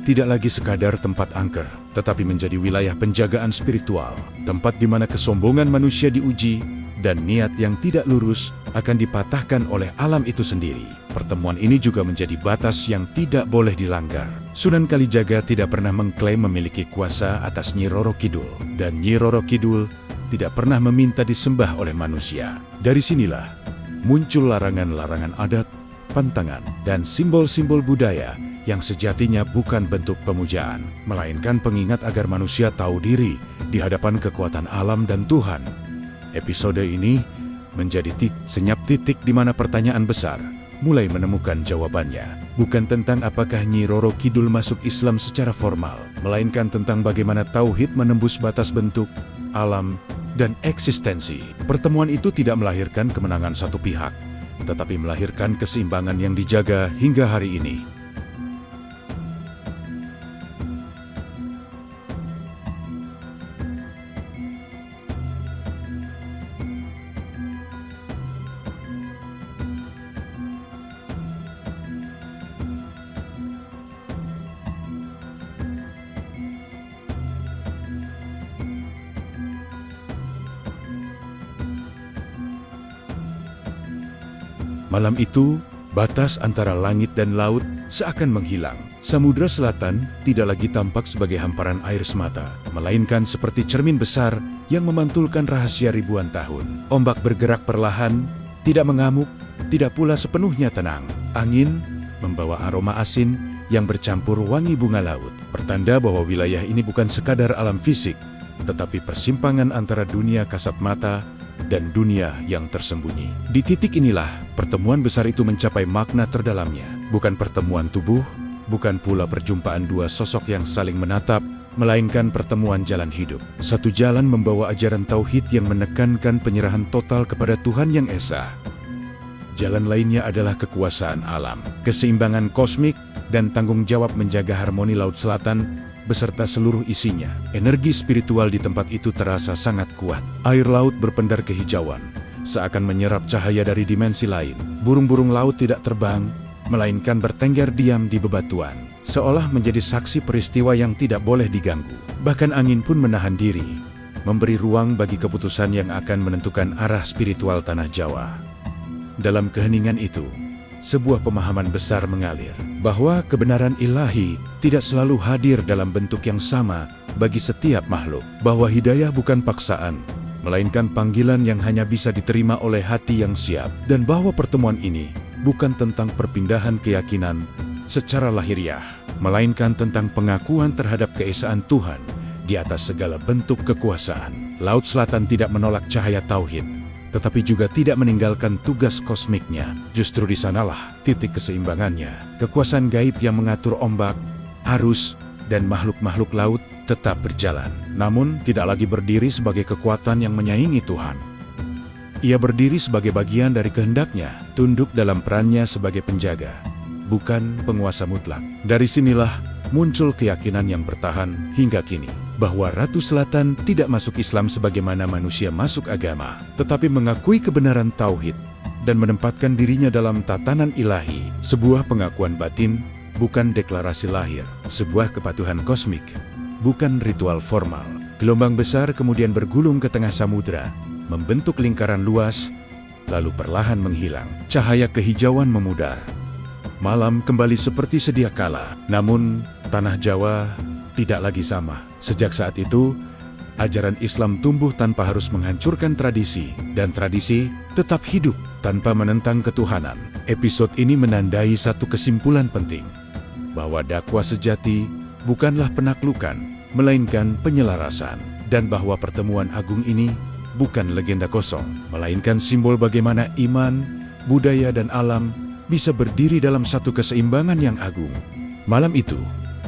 tidak lagi sekadar tempat angker, tetapi menjadi wilayah penjagaan spiritual, tempat di mana kesombongan manusia diuji, dan niat yang tidak lurus akan dipatahkan oleh alam itu sendiri. Pertemuan ini juga menjadi batas yang tidak boleh dilanggar. Sunan Kalijaga tidak pernah mengklaim memiliki kuasa atas Nyi Roro Kidul, dan Nyi Roro Kidul tidak pernah meminta disembah oleh manusia. Dari sinilah muncul larangan-larangan adat, pantangan, dan simbol-simbol budaya yang sejatinya bukan bentuk pemujaan, melainkan pengingat agar manusia tahu diri di hadapan kekuatan alam dan Tuhan. Episode ini menjadi senyap titik di mana pertanyaan besar mulai menemukan jawabannya. Bukan tentang apakah Nyi Roro Kidul masuk Islam secara formal, melainkan tentang bagaimana tauhid menembus batas bentuk, alam, dan eksistensi. Pertemuan itu tidak melahirkan kemenangan satu pihak, tetapi melahirkan keseimbangan yang dijaga hingga hari ini. Malam itu, batas antara langit dan laut seakan menghilang. Samudra Selatan tidak lagi tampak sebagai hamparan air semata, melainkan seperti cermin besar yang memantulkan rahasia ribuan tahun. Ombak bergerak perlahan, tidak mengamuk, tidak pula sepenuhnya tenang. Angin membawa aroma asin yang bercampur wangi bunga laut, pertanda bahwa wilayah ini bukan sekadar alam fisik, tetapi persimpangan antara dunia kasat mata dan dunia yang tersembunyi. Di titik inilah, pertemuan besar itu mencapai makna terdalamnya. Bukan pertemuan tubuh, bukan pula perjumpaan dua sosok yang saling menatap, melainkan pertemuan jalan hidup. Satu jalan membawa ajaran tauhid yang menekankan penyerahan total kepada Tuhan Yang Esa. Jalan lainnya adalah kekuasaan alam, keseimbangan kosmik, dan tanggung jawab menjaga harmoni Laut Selatan beserta seluruh isinya. Energi spiritual di tempat itu terasa sangat kuat. Air laut berpendar kehijauan, seakan menyerap cahaya dari dimensi lain. Burung-burung laut tidak terbang, melainkan bertengger diam di bebatuan, seolah menjadi saksi peristiwa yang tidak boleh diganggu. Bahkan angin pun menahan diri, memberi ruang bagi keputusan yang akan menentukan arah spiritual tanah Jawa. Dalam keheningan itu, sebuah pemahaman besar mengalir, bahwa kebenaran ilahi tidak selalu hadir dalam bentuk yang sama bagi setiap makhluk, bahwa hidayah bukan paksaan, melainkan panggilan yang hanya bisa diterima oleh hati yang siap, dan bahwa pertemuan ini bukan tentang perpindahan keyakinan secara lahiriah, melainkan tentang pengakuan terhadap keesaan Tuhan di atas segala bentuk kekuasaan. Laut Selatan tidak menolak cahaya tauhid, tetapi juga tidak meninggalkan tugas kosmiknya. Justru di sanalah titik keseimbangannya. Kekuasaan gaib yang mengatur ombak, arus, dan makhluk-makhluk laut tetap berjalan, namun tidak lagi berdiri sebagai kekuatan yang menyaingi Tuhan. Ia berdiri sebagai bagian dari kehendaknya, tunduk dalam perannya sebagai penjaga, bukan penguasa mutlak. Dari sinilah muncul keyakinan yang bertahan hingga kini, bahwa Ratu Selatan tidak masuk Islam sebagaimana manusia masuk agama, tetapi mengakui kebenaran tauhid dan menempatkan dirinya dalam tatanan ilahi. Sebuah pengakuan batin, bukan deklarasi lahir. Sebuah kepatuhan kosmik, bukan ritual formal. Gelombang besar kemudian bergulung ke tengah samudra, membentuk lingkaran luas, lalu perlahan menghilang. Cahaya kehijauan memudar. Malam kembali seperti sedia kala, namun tanah Jawa tidak lagi sama. Sejak saat itu, ajaran Islam tumbuh tanpa harus menghancurkan tradisi, dan tradisi tetap hidup tanpa menentang ketuhanan. Episode ini menandai satu kesimpulan penting, bahwa dakwah sejati bukanlah penaklukan, melainkan penyelarasan. Dan bahwa pertemuan agung ini bukan legenda kosong, melainkan simbol bagaimana iman, budaya dan alam bisa berdiri dalam satu keseimbangan yang agung. Malam itu,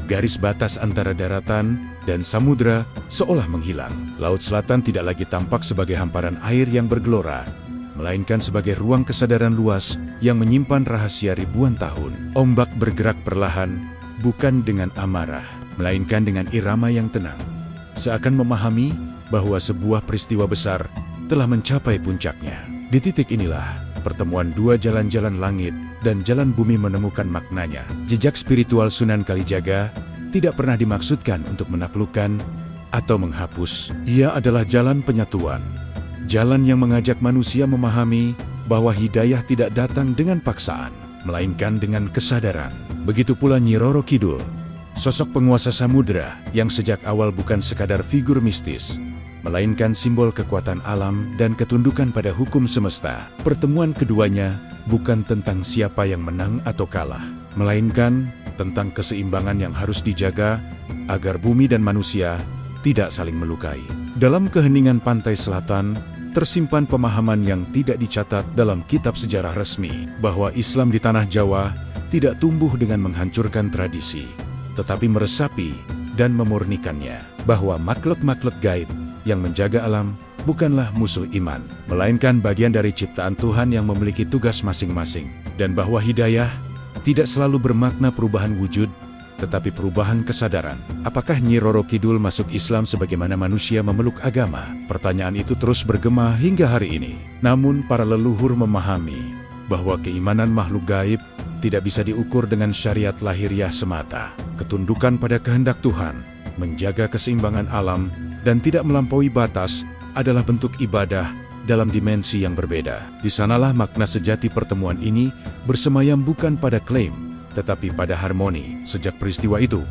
garis batas antara daratan dan samudera seolah menghilang. Laut Selatan tidak lagi tampak sebagai hamparan air yang bergelora, melainkan sebagai ruang kesadaran luas yang menyimpan rahasia ribuan tahun. Ombak bergerak perlahan, bukan dengan amarah, melainkan dengan irama yang tenang. Seakan memahami bahwa sebuah peristiwa besar telah mencapai puncaknya. Di titik inilah, pertemuan dua jalan-jalan langit dan jalan bumi menemukan maknanya. Jejak spiritual Sunan Kalijaga tidak pernah dimaksudkan untuk menaklukkan atau menghapus. Ia adalah jalan penyatuan. Jalan yang mengajak manusia memahami bahwa hidayah tidak datang dengan paksaan, melainkan dengan kesadaran. Begitu pula Nyi Roro Kidul, sosok penguasa samudera yang sejak awal bukan sekadar figur mistis, melainkan simbol kekuatan alam dan ketundukan pada hukum semesta. Pertemuan keduanya bukan tentang siapa yang menang atau kalah, melainkan tentang keseimbangan yang harus dijaga agar bumi dan manusia tidak saling melukai. Dalam keheningan pantai selatan, tersimpan pemahaman yang tidak dicatat dalam kitab sejarah resmi, bahwa Islam di tanah Jawa tidak tumbuh dengan menghancurkan tradisi, tetapi meresapi dan memurnikannya. Bahwa makhluk-makhluk gaib yang menjaga alam bukanlah musuh iman, melainkan bagian dari ciptaan Tuhan yang memiliki tugas masing-masing. Dan bahwa hidayah tidak selalu bermakna perubahan wujud, tetapi perubahan kesadaran. Apakah Nyi Roro Kidul masuk Islam sebagaimana manusia memeluk agama? Pertanyaan itu terus bergema hingga hari ini. Namun para leluhur memahami bahwa keimanan makhluk gaib tidak bisa diukur dengan syariat lahiriah semata. Ketundukan pada kehendak Tuhan, menjaga keseimbangan alam, dan tidak melampaui batas adalah bentuk ibadah dalam dimensi yang berbeda. Di sanalah makna sejati pertemuan ini bersemayam, bukan pada klaim, tetapi pada harmoni. Sejak peristiwa itu,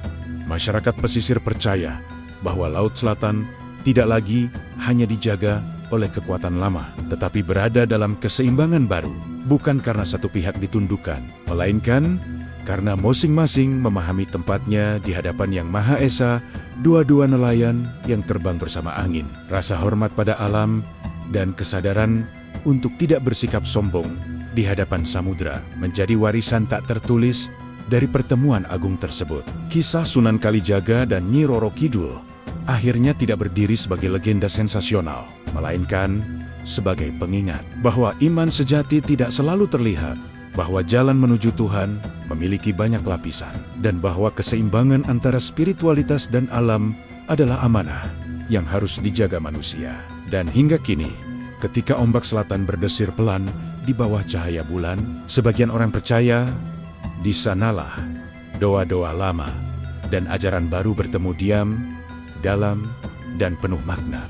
masyarakat pesisir percaya bahwa Laut Selatan tidak lagi hanya dijaga oleh kekuatan lama, tetapi berada dalam keseimbangan baru. Bukan karena satu pihak ditundukkan, melainkan karena masing-masing memahami tempatnya di hadapan Yang Maha Esa. Dua-dua nelayan yang terbang bersama angin, rasa hormat pada alam, dan kesadaran untuk tidak bersikap sombong di hadapan samudera menjadi warisan tak tertulis dari pertemuan agung tersebut. Kisah Sunan Kalijaga dan Nyi Roro Kidul akhirnya tidak berdiri sebagai legenda sensasional, melainkan sebagai pengingat bahwa iman sejati tidak selalu terlihat, bahwa jalan menuju Tuhan memiliki banyak lapisan, dan bahwa keseimbangan antara spiritualitas dan alam adalah amanah yang harus dijaga manusia. Dan hingga kini, ketika ombak selatan berdesir pelan di bawah cahaya bulan, sebagian orang percaya di sanalah doa-doa lama dan ajaran baru bertemu diam, dalam, dan penuh makna.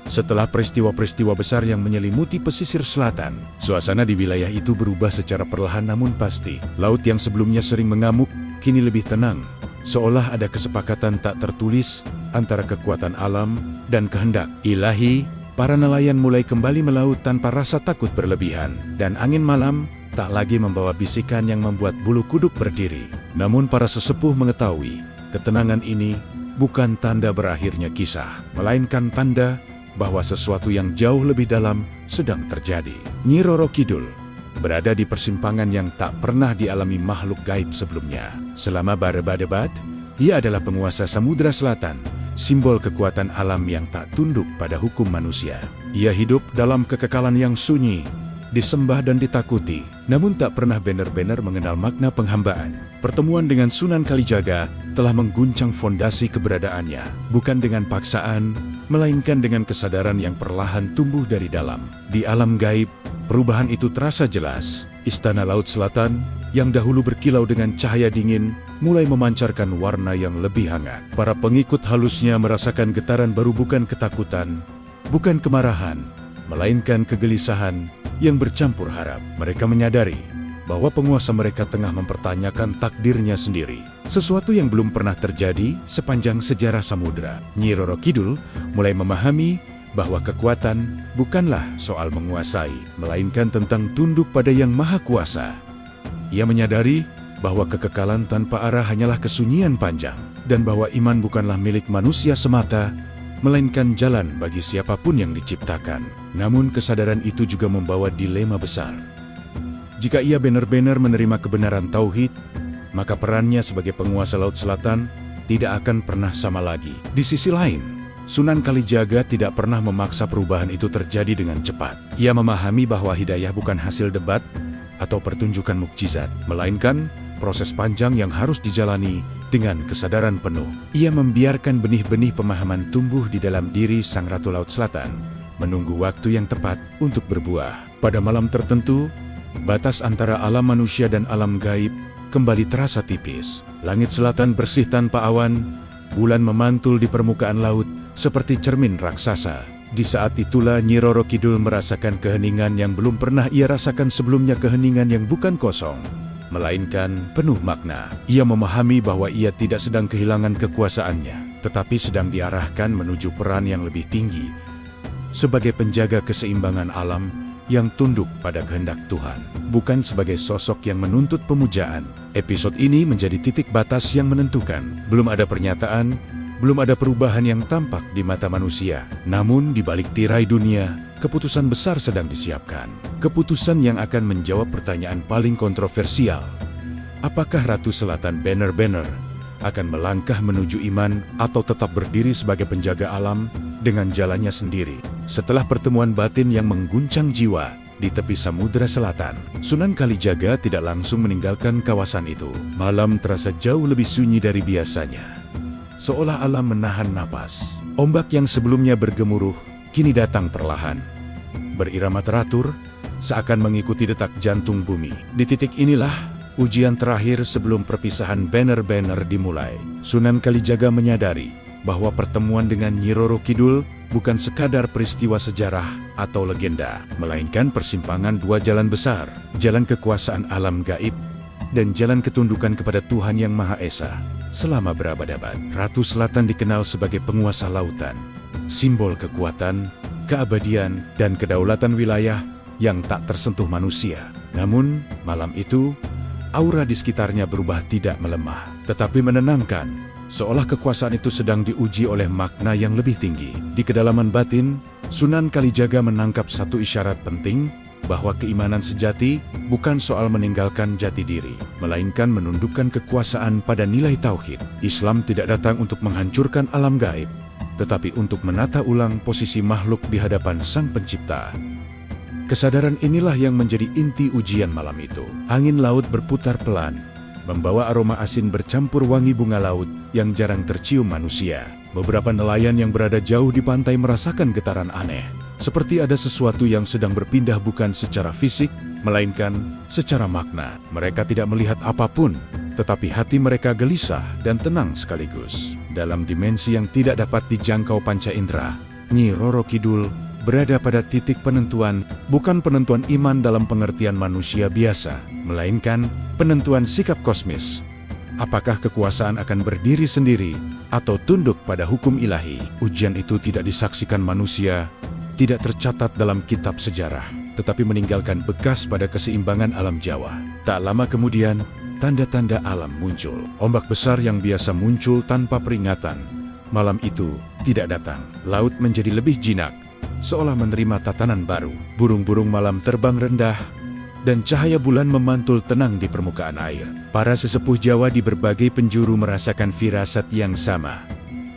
Setelah peristiwa-peristiwa besar yang menyelimuti pesisir selatan, suasana di wilayah itu berubah secara perlahan namun pasti. Laut yang sebelumnya sering mengamuk, kini lebih tenang, seolah ada kesepakatan tak tertulis antara kekuatan alam dan kehendak ilahi. Para nelayan mulai kembali melaut tanpa rasa takut berlebihan, dan angin malam tak lagi membawa bisikan yang membuat bulu kuduk berdiri. Namun para sesepuh mengetahui, ketenangan ini bukan tanda berakhirnya kisah, melainkan tanda bahwa sesuatu yang jauh lebih dalam sedang terjadi. Nyi Roro Kidul berada di persimpangan yang tak pernah dialami makhluk gaib sebelumnya. Selama berabad-abad, ia adalah penguasa Samudra Selatan, simbol kekuatan alam yang tak tunduk pada hukum manusia. Ia hidup dalam kekekalan yang sunyi, disembah dan ditakuti, namun tak pernah benar-benar mengenal makna penghambaan. Pertemuan dengan Sunan Kalijaga telah mengguncang fondasi keberadaannya, bukan dengan paksaan, melainkan dengan kesadaran yang perlahan tumbuh dari dalam. Di alam gaib, perubahan itu terasa jelas. Istana Laut Selatan, yang dahulu berkilau dengan cahaya dingin, mulai memancarkan warna yang lebih hangat. Para pengikut halusnya merasakan getaran baru, bukan ketakutan, bukan kemarahan, melainkan kegelisahan yang bercampur harap. Mereka menyadari bahwa penguasa mereka tengah mempertanyakan takdirnya sendiri. Sesuatu yang belum pernah terjadi sepanjang sejarah samudera. Nyi Roro Kidul mulai memahami bahwa kekuatan bukanlah soal menguasai, melainkan tentang tunduk pada Yang Maha Kuasa. Ia menyadari bahwa kekekalan tanpa arah hanyalah kesunyian panjang. dan bahwa iman bukanlah milik manusia semata, melainkan jalan bagi siapapun yang diciptakan. Namun kesadaran itu juga membawa dilema besar. Jika ia benar-benar menerima kebenaran tauhid, maka perannya sebagai penguasa Laut Selatan tidak akan pernah sama lagi. Di sisi lain, Sunan Kalijaga tidak pernah memaksa perubahan itu terjadi dengan cepat. Ia memahami bahwa hidayah bukan hasil debat atau pertunjukan mukjizat, melainkan proses panjang yang harus dijalani dengan kesadaran penuh. Ia membiarkan benih-benih pemahaman tumbuh di dalam diri Sang Ratu Laut Selatan, menunggu waktu yang tepat untuk berbuah. Pada malam tertentu, batas antara alam manusia dan alam gaib kembali terasa tipis. Langit selatan bersih tanpa awan, bulan memantul di permukaan laut seperti cermin raksasa. Di saat itulah Nyi Roro Kidul merasakan keheningan yang belum pernah ia rasakan sebelumnya, keheningan yang bukan kosong, melainkan penuh makna. Ia memahami bahwa ia tidak sedang kehilangan kekuasaannya, tetapi sedang diarahkan menuju peran yang lebih tinggi, sebagai penjaga keseimbangan alam yang tunduk pada kehendak Tuhan, bukan sebagai sosok yang menuntut pemujaan. Episode ini menjadi titik batas yang menentukan. Belum ada pernyataan, belum ada perubahan yang tampak di mata manusia. Namun di balik tirai dunia, keputusan besar sedang disiapkan. Keputusan yang akan menjawab pertanyaan paling kontroversial. Apakah Ratu Selatan benar-benar akan melangkah menuju iman atau tetap berdiri sebagai penjaga alam dengan jalannya sendiri? Setelah pertemuan batin yang mengguncang jiwa di tepi Samudra Selatan, Sunan Kalijaga tidak langsung meninggalkan kawasan itu. Malam terasa jauh lebih sunyi dari biasanya, seolah alam menahan napas. Ombak yang sebelumnya bergemuruh kini datang perlahan, berirama teratur, seakan mengikuti detak jantung bumi. Di titik inilah ujian terakhir sebelum perpisahan benar-benar dimulai. Sunan Kalijaga menyadari bahwa pertemuan dengan Nyi Roro Kidul bukan sekadar peristiwa sejarah atau legenda, melainkan persimpangan dua jalan besar, jalan kekuasaan alam gaib dan jalan ketundukan kepada Tuhan Yang Maha Esa. Selama berabad-abad, Ratu Selatan dikenal sebagai penguasa lautan, simbol kekuatan, keabadian, dan kedaulatan wilayah yang tak tersentuh manusia. Namun, malam itu, aura di sekitarnya berubah, tidak melemah, tetapi menenangkan, seolah kekuasaan itu sedang diuji oleh makna yang lebih tinggi. Di kedalaman batin, Sunan Kalijaga menangkap satu isyarat penting, bahwa keimanan sejati bukan soal meninggalkan jati diri, melainkan menundukkan kekuasaan pada nilai tauhid. Islam tidak datang untuk menghancurkan alam gaib, tetapi untuk menata ulang posisi makhluk di hadapan Sang Pencipta. Kesadaran inilah yang menjadi inti ujian malam itu. Angin laut berputar pelan, membawa aroma asin bercampur wangi bunga laut yang jarang tercium manusia. Beberapa nelayan yang berada jauh di pantai merasakan getaran aneh, seperti ada sesuatu yang sedang berpindah bukan secara fisik, melainkan secara makna. Mereka tidak melihat apapun, tetapi hati mereka gelisah dan tenang sekaligus. Dalam dimensi yang tidak dapat dijangkau panca indera, Nyi Roro Kidul berada pada titik penentuan, bukan penentuan iman dalam pengertian manusia biasa, melainkan penentuan sikap kosmis. Apakah kekuasaan akan berdiri sendiri atau tunduk pada hukum ilahi? Ujian itu tidak disaksikan manusia, tidak tercatat dalam kitab sejarah, tetapi meninggalkan bekas pada keseimbangan alam Jawa. Tak lama kemudian, tanda-tanda alam muncul. Ombak besar yang biasa muncul tanpa peringatan, malam itu tidak datang. Laut menjadi lebih jinak, seolah menerima tatanan baru. Burung-burung malam terbang rendah, dan cahaya bulan memantul tenang di permukaan air. Para sesepuh Jawa di berbagai penjuru merasakan firasat yang sama.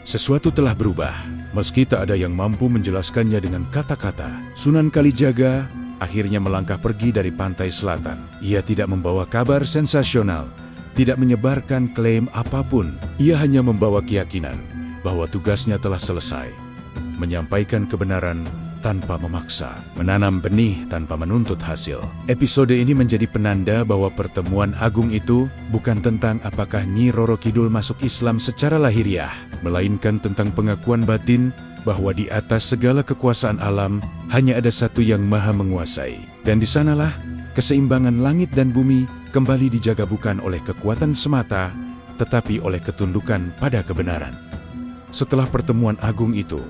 Sesuatu telah berubah, meski tak ada yang mampu menjelaskannya dengan kata-kata. Sunan Kalijaga akhirnya melangkah pergi dari pantai selatan. Ia tidak membawa kabar sensasional, tidak menyebarkan klaim apapun. Ia hanya membawa keyakinan bahwa tugasnya telah selesai, menyampaikan kebenaran tanpa memaksa, menanam benih tanpa menuntut hasil. Episode ini menjadi penanda bahwa pertemuan agung itu bukan tentang apakah Nyi Roro Kidul masuk Islam secara lahiriah, melainkan tentang pengakuan batin bahwa di atas segala kekuasaan alam hanya ada satu yang maha menguasai. Dan di sanalah keseimbangan langit dan bumi kembali dijaga bukan oleh kekuatan semata, tetapi oleh ketundukan pada kebenaran. Setelah pertemuan agung itu,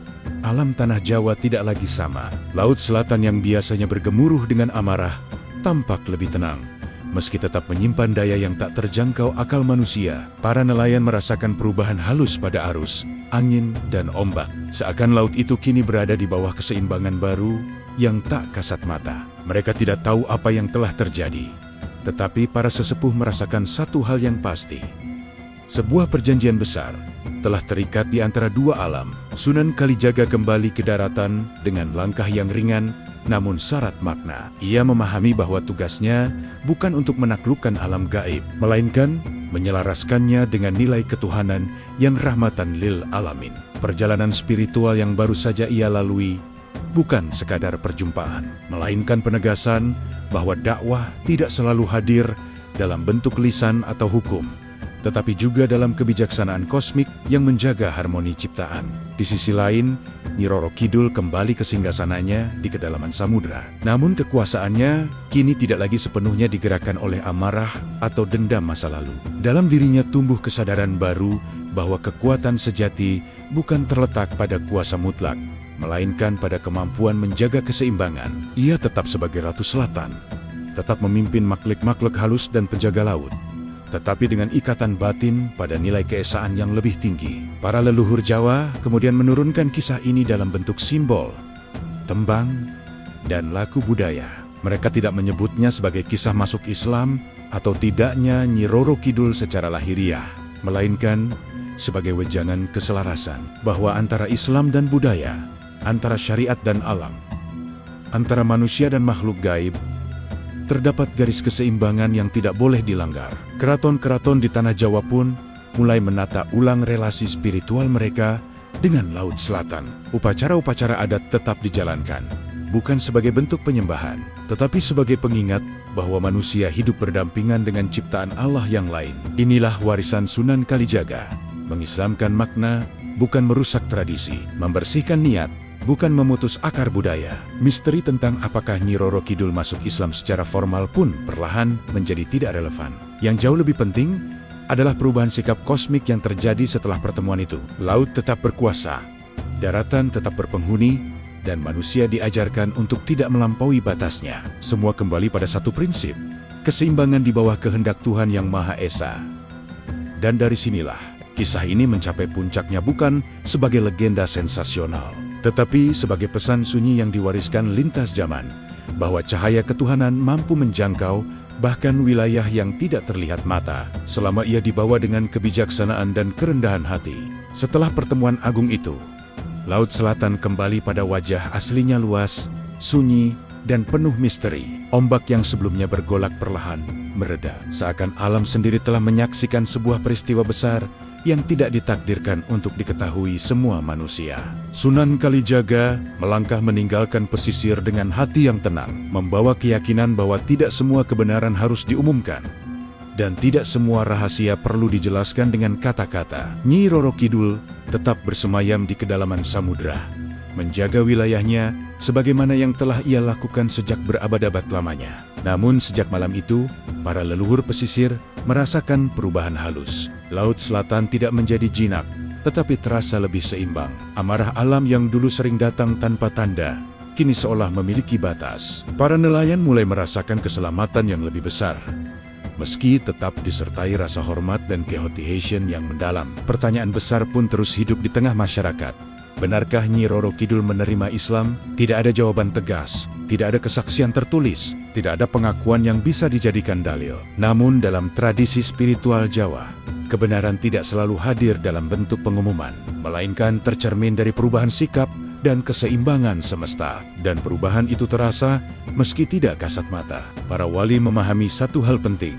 alam tanah Jawa tidak lagi sama. Laut Selatan yang biasanya bergemuruh dengan amarah tampak lebih tenang, Meski tetap menyimpan daya yang tak terjangkau akal manusia, para nelayan merasakan perubahan halus pada arus, angin, dan ombak. Seakan laut itu kini berada di bawah keseimbangan baru yang tak kasat mata. Mereka tidak tahu apa yang telah terjadi. Tetapi para sesepuh merasakan satu hal yang pasti. Sebuah perjanjian besar telah terikat di antara dua alam. Sunan Kalijaga kembali ke daratan dengan langkah yang ringan, namun syarat makna. Ia memahami bahwa tugasnya bukan untuk menaklukkan alam gaib, melainkan menyelaraskannya dengan nilai ketuhanan yang rahmatan lil alamin. Perjalanan spiritual yang baru saja ia lalui bukan sekadar perjumpaan, melainkan penegasan bahwa dakwah tidak selalu hadir dalam bentuk lisan atau hukum, tetapi juga dalam kebijaksanaan kosmik yang menjaga harmoni ciptaan. Di sisi lain, Nyi Roro Kidul kembali ke singgasananya di kedalaman samudra. Namun kekuasaannya kini tidak lagi sepenuhnya digerakkan oleh amarah atau dendam masa lalu. Dalam dirinya tumbuh kesadaran baru bahwa kekuatan sejati bukan terletak pada kuasa mutlak, melainkan pada kemampuan menjaga keseimbangan. Ia tetap sebagai Ratu Selatan, tetap memimpin makhluk-makhluk halus dan penjaga laut, tetapi dengan ikatan batin pada nilai keesaan yang lebih tinggi. Para leluhur Jawa kemudian menurunkan kisah ini dalam bentuk simbol, tembang, dan laku budaya. Mereka tidak menyebutnya sebagai kisah masuk Islam atau tidaknya Nyi Roro Kidul secara lahiriah, melainkan sebagai wejangan keselarasan bahwa antara Islam dan budaya, antara syariat dan alam, antara manusia dan makhluk gaib, terdapat garis keseimbangan yang tidak boleh dilanggar. Keraton-keraton di tanah Jawa pun mulai menata ulang relasi spiritual mereka dengan Laut Selatan. Upacara-upacara adat tetap dijalankan, bukan sebagai bentuk penyembahan, tetapi sebagai pengingat bahwa manusia hidup berdampingan dengan ciptaan Allah yang lain. Inilah warisan Sunan Kalijaga, mengislamkan makna, bukan merusak tradisi, membersihkan niat, bukan memutus akar budaya. Misteri tentang apakah Nyi Roro Kidul masuk Islam secara formal pun perlahan menjadi tidak relevan. Yang jauh lebih penting adalah perubahan sikap kosmik yang terjadi setelah pertemuan itu. Laut tetap berkuasa, daratan tetap berpenghuni, dan manusia diajarkan untuk tidak melampaui batasnya. Semua kembali pada satu prinsip, keseimbangan di bawah kehendak Tuhan Yang Maha Esa. Dan dari sinilah, kisah ini mencapai puncaknya bukan sebagai legenda sensasional, tetapi sebagai pesan sunyi yang diwariskan lintas zaman, bahwa cahaya ketuhanan mampu menjangkau bahkan wilayah yang tidak terlihat mata, selama ia dibawa dengan kebijaksanaan dan kerendahan hati. Setelah pertemuan agung itu, Laut Selatan kembali pada wajah aslinya, luas, sunyi, dan penuh misteri. Ombak yang sebelumnya bergolak perlahan mereda, seakan alam sendiri telah menyaksikan sebuah peristiwa besar yang tidak ditakdirkan untuk diketahui semua manusia. Sunan Kalijaga melangkah meninggalkan pesisir dengan hati yang tenang, membawa keyakinan bahwa tidak semua kebenaran harus diumumkan, dan tidak semua rahasia perlu dijelaskan dengan kata-kata. Nyi Roro Kidul tetap bersemayam di kedalaman samudra, menjaga wilayahnya sebagaimana yang telah ia lakukan sejak berabad-abad lamanya. Namun sejak malam itu, para leluhur pesisir merasakan perubahan halus. Laut Selatan tidak menjadi jinak, tetapi terasa lebih seimbang. Amarah alam yang dulu sering datang tanpa tanda, kini seolah memiliki batas. Para nelayan mulai merasakan keselamatan yang lebih besar, meski tetap disertai rasa hormat dan kehati-hatian yang mendalam. Pertanyaan besar pun terus hidup di tengah masyarakat. Benarkah Nyi Roro Kidul menerima Islam? Tidak ada jawaban tegas, tidak ada kesaksian tertulis, tidak ada pengakuan yang bisa dijadikan dalil. Namun dalam tradisi spiritual Jawa, kebenaran tidak selalu hadir dalam bentuk pengumuman, melainkan tercermin dari perubahan sikap dan keseimbangan semesta. Dan perubahan itu terasa meski tidak kasat mata. Para wali memahami satu hal penting,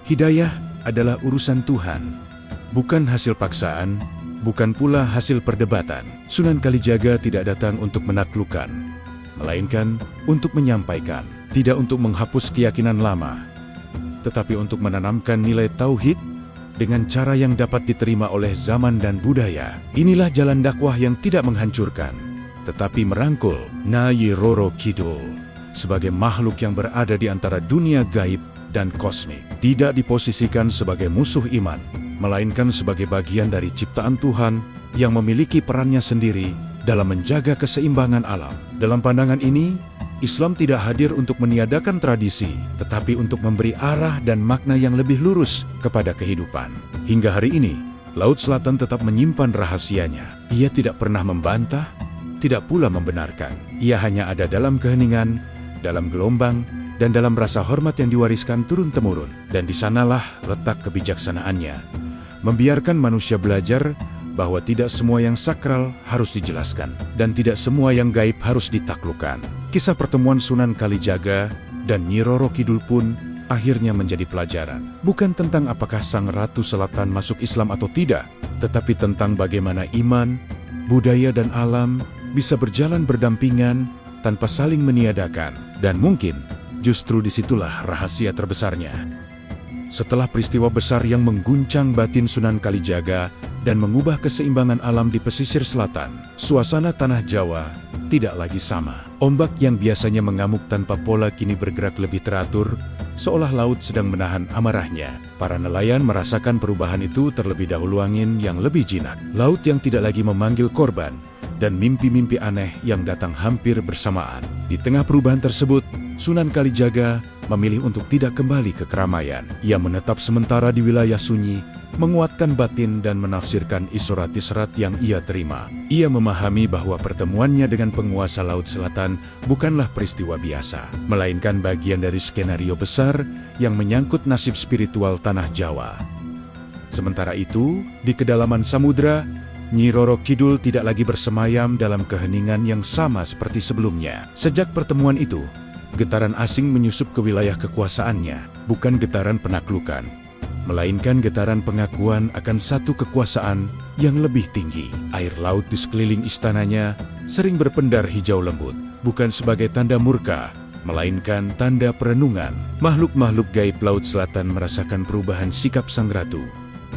hidayah adalah urusan Tuhan, bukan hasil paksaan, bukan pula hasil perdebatan. Sunan Kalijaga tidak datang untuk menaklukkan, melainkan untuk menyampaikan. Tidak untuk menghapus keyakinan lama, tetapi untuk menanamkan nilai tauhid dengan cara yang dapat diterima oleh zaman dan budaya. Inilah jalan dakwah yang tidak menghancurkan, tetapi merangkul. Nyi Roro Kidul sebagai makhluk yang berada di antara dunia gaib dan kosmik, tidak diposisikan sebagai musuh iman, melainkan sebagai bagian dari ciptaan Tuhan yang memiliki perannya sendiri dalam menjaga keseimbangan alam. Dalam pandangan ini, Islam tidak hadir untuk meniadakan tradisi, tetapi untuk memberi arah dan makna yang lebih lurus kepada kehidupan. Hingga hari ini, Laut Selatan tetap menyimpan rahasianya. Ia tidak pernah membantah, tidak pula membenarkan. Ia hanya ada dalam keheningan, dalam gelombang, dan dalam rasa hormat yang diwariskan turun-temurun. Dan di sanalah letak kebijaksanaannya. Membiarkan manusia belajar bahwa tidak semua yang sakral harus dijelaskan, dan tidak semua yang gaib harus ditaklukkan. Kisah pertemuan Sunan Kalijaga dan Nyi Roro Kidul pun akhirnya menjadi pelajaran. Bukan tentang apakah Sang Ratu Selatan masuk Islam atau tidak, tetapi tentang bagaimana iman, budaya dan alam bisa berjalan berdampingan tanpa saling meniadakan. Dan mungkin justru disitulah rahasia terbesarnya. Setelah peristiwa besar yang mengguncang batin Sunan Kalijaga dan mengubah keseimbangan alam di pesisir selatan, suasana tanah Jawa tidak lagi sama. Ombak yang biasanya mengamuk tanpa pola kini bergerak lebih teratur, seolah laut sedang menahan amarahnya. Para nelayan merasakan perubahan itu terlebih dahulu. Angin yang lebih jinak, laut yang tidak lagi memanggil korban, dan mimpi-mimpi aneh yang datang hampir bersamaan. Di tengah perubahan tersebut, Sunan Kalijaga memilih untuk tidak kembali ke keramaian. Ia menetap sementara di wilayah sunyi, menguatkan batin dan menafsirkan isyarat-isyarat yang ia terima. Ia memahami bahwa pertemuannya dengan penguasa Laut Selatan bukanlah peristiwa biasa, melainkan bagian dari skenario besar yang menyangkut nasib spiritual tanah Jawa. Sementara itu, di kedalaman samudra, Nyi Roro Kidul tidak lagi bersemayam dalam keheningan yang sama seperti sebelumnya. Sejak pertemuan itu, getaran asing menyusup ke wilayah kekuasaannya, bukan getaran penaklukan, melainkan getaran pengakuan akan satu kekuasaan yang lebih tinggi. Air laut di sekeliling istananya sering berpendar hijau lembut, bukan sebagai tanda murka, melainkan tanda perenungan. Makhluk-makhluk gaib Laut Selatan merasakan perubahan sikap Sang Ratu.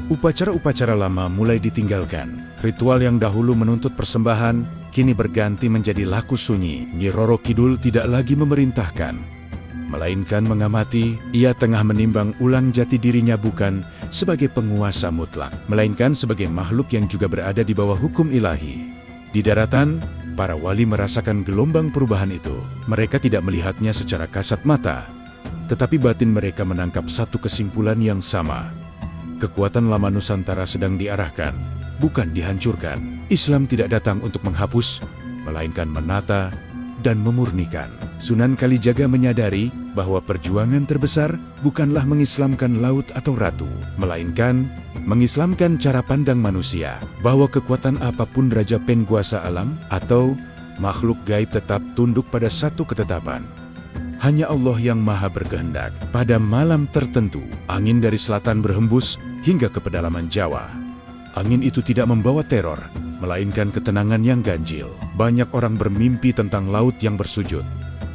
Upacara-upacara lama mulai ditinggalkan. Ritual yang dahulu menuntut persembahan, kini berganti menjadi laku sunyi. Nyi Roro Kidul tidak lagi memerintahkan, melainkan mengamati. Ia tengah menimbang ulang jati dirinya bukan sebagai penguasa mutlak, melainkan sebagai makhluk yang juga berada di bawah hukum ilahi. Di daratan, para wali merasakan gelombang perubahan itu. Mereka tidak melihatnya secara kasat mata, tetapi batin mereka menangkap satu kesimpulan yang sama. Kekuatan lama Nusantara sedang diarahkan, bukan dihancurkan. Islam tidak datang untuk menghapus, melainkan menata dan memurnikan. Sunan Kalijaga menyadari bahwa perjuangan terbesar bukanlah mengislamkan laut atau ratu, melainkan mengislamkan cara pandang manusia, bahwa kekuatan apapun raja penguasa alam atau makhluk gaib tetap tunduk pada satu ketetapan. Hanya Allah yang maha berkehendak. Pada malam tertentu, angin dari selatan berhembus hingga ke pedalaman Jawa. Angin itu tidak membawa teror, melainkan ketenangan yang ganjil. Banyak orang bermimpi tentang laut yang bersujud,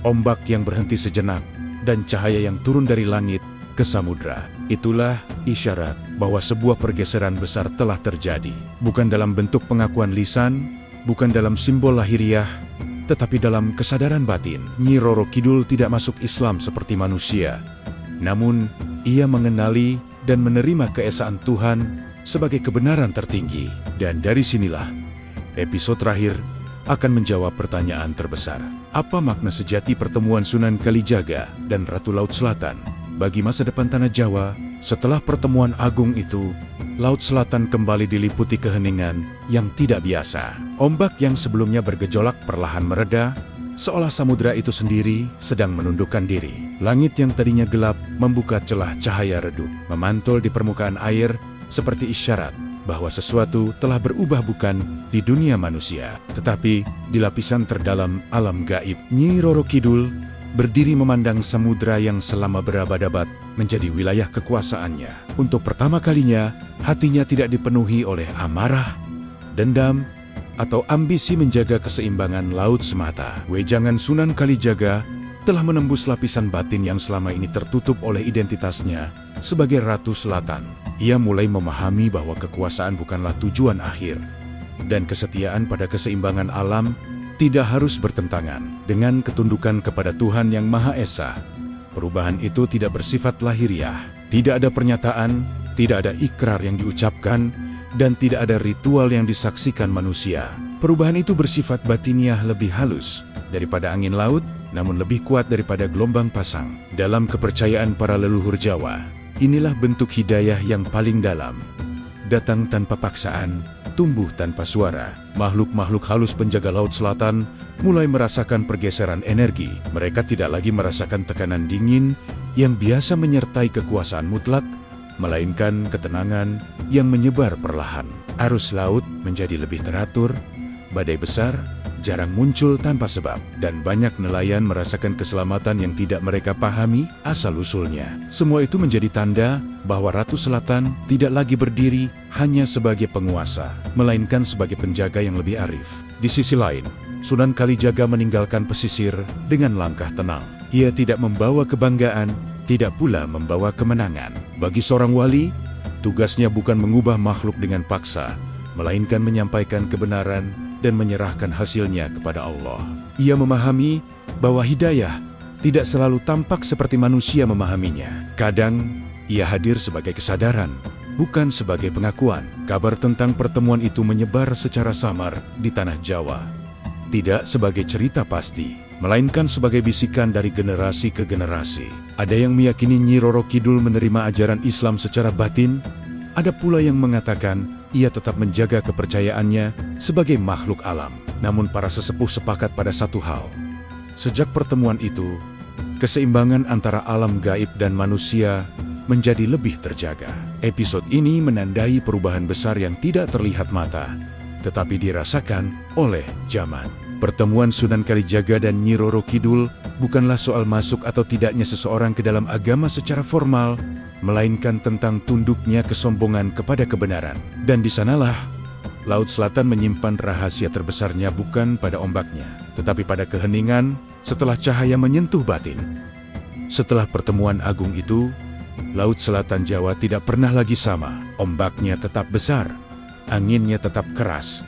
ombak yang berhenti sejenak, dan cahaya yang turun dari langit ke samudra. Itulah isyarat bahwa sebuah pergeseran besar telah terjadi. Bukan dalam bentuk pengakuan lisan, bukan dalam simbol lahiriah, tetapi dalam kesadaran batin. Nyi Roro Kidul tidak masuk Islam seperti manusia. Namun, ia mengenali dan menerima keesaan Tuhan sebagai kebenaran tertinggi. Dan dari sinilah, episode terakhir akan menjawab pertanyaan terbesar. Apa makna sejati pertemuan Sunan Kalijaga dan Ratu Laut Selatan bagi masa depan tanah Jawa? Setelah pertemuan agung itu, Laut Selatan kembali diliputi keheningan yang tidak biasa. Ombak yang sebelumnya bergejolak perlahan mereda, seolah samudra itu sendiri sedang menundukkan diri. Langit yang tadinya gelap membuka celah cahaya redup, memantul di permukaan air seperti isyarat bahwa sesuatu telah berubah bukan di dunia manusia, tetapi di lapisan terdalam alam gaib. Nyi Roro Kidul berdiri memandang samudra yang selama berabad-abad menjadi wilayah kekuasaannya. Untuk pertama kalinya, hatinya tidak dipenuhi oleh amarah, dendam, atau ambisi menjaga keseimbangan laut semata. Wejangan Sunan Kalijaga telah menembus lapisan batin yang selama ini tertutup oleh identitasnya sebagai Ratu Selatan. Ia mulai memahami bahwa kekuasaan bukanlah tujuan akhir, dan kesetiaan pada keseimbangan alam tidak harus bertentangan dengan ketundukan kepada Tuhan Yang Maha Esa. Perubahan itu tidak bersifat lahiriah, tidak ada pernyataan, tidak ada ikrar yang diucapkan, dan tidak ada ritual yang disaksikan manusia. Perubahan itu bersifat batiniah lebih halus daripada angin laut namun lebih kuat daripada gelombang pasang. Dalam kepercayaan para leluhur Jawa, inilah bentuk hidayah yang paling dalam. Datang tanpa paksaan, tumbuh tanpa suara. Makhluk-makhluk halus penjaga Laut Selatan mulai merasakan pergeseran energi. Mereka tidak lagi merasakan tekanan dingin yang biasa menyertai kekuasaan mutlak, melainkan ketenangan yang menyebar perlahan. Arus laut menjadi lebih teratur, badai besar jarang muncul tanpa sebab, dan banyak nelayan merasakan keselamatan yang tidak mereka pahami asal-usulnya. Semua itu menjadi tanda bahwa Ratu Selatan tidak lagi berdiri hanya sebagai penguasa, melainkan sebagai penjaga yang lebih arif. Di sisi lain, Sunan Kalijaga meninggalkan pesisir dengan langkah tenang. Ia tidak membawa kebanggaan, tidak pula membawa kemenangan. Bagi seorang wali, tugasnya bukan mengubah makhluk dengan paksa, melainkan menyampaikan kebenaran dan menyerahkan hasilnya kepada Allah. Ia memahami bahwa hidayah tidak selalu tampak seperti manusia memahaminya. Kadang, ia hadir sebagai kesadaran, bukan sebagai pengakuan. Kabar tentang pertemuan itu menyebar secara samar di tanah Jawa. Tidak sebagai cerita pasti, melainkan sebagai bisikan dari generasi ke generasi. Ada yang meyakini Nyi Roro Kidul menerima ajaran Islam secara batin, ada pula yang mengatakan ia tetap menjaga kepercayaannya sebagai makhluk alam. Namun para sesepuh sepakat pada satu hal. Sejak pertemuan itu, keseimbangan antara alam gaib dan manusia menjadi lebih terjaga. Episode ini menandai perubahan besar yang tidak terlihat mata, tetapi dirasakan oleh zaman. Pertemuan Sunan Kalijaga dan Nyi Roro Kidul bukanlah soal masuk atau tidaknya seseorang ke dalam agama secara formal, melainkan tentang tunduknya kesombongan kepada kebenaran. Dan di sanalah, Laut Selatan menyimpan rahasia terbesarnya bukan pada ombaknya, tetapi pada keheningan setelah cahaya menyentuh batin. Setelah pertemuan agung itu, Laut Selatan Jawa tidak pernah lagi sama. Ombaknya tetap besar, anginnya tetap keras,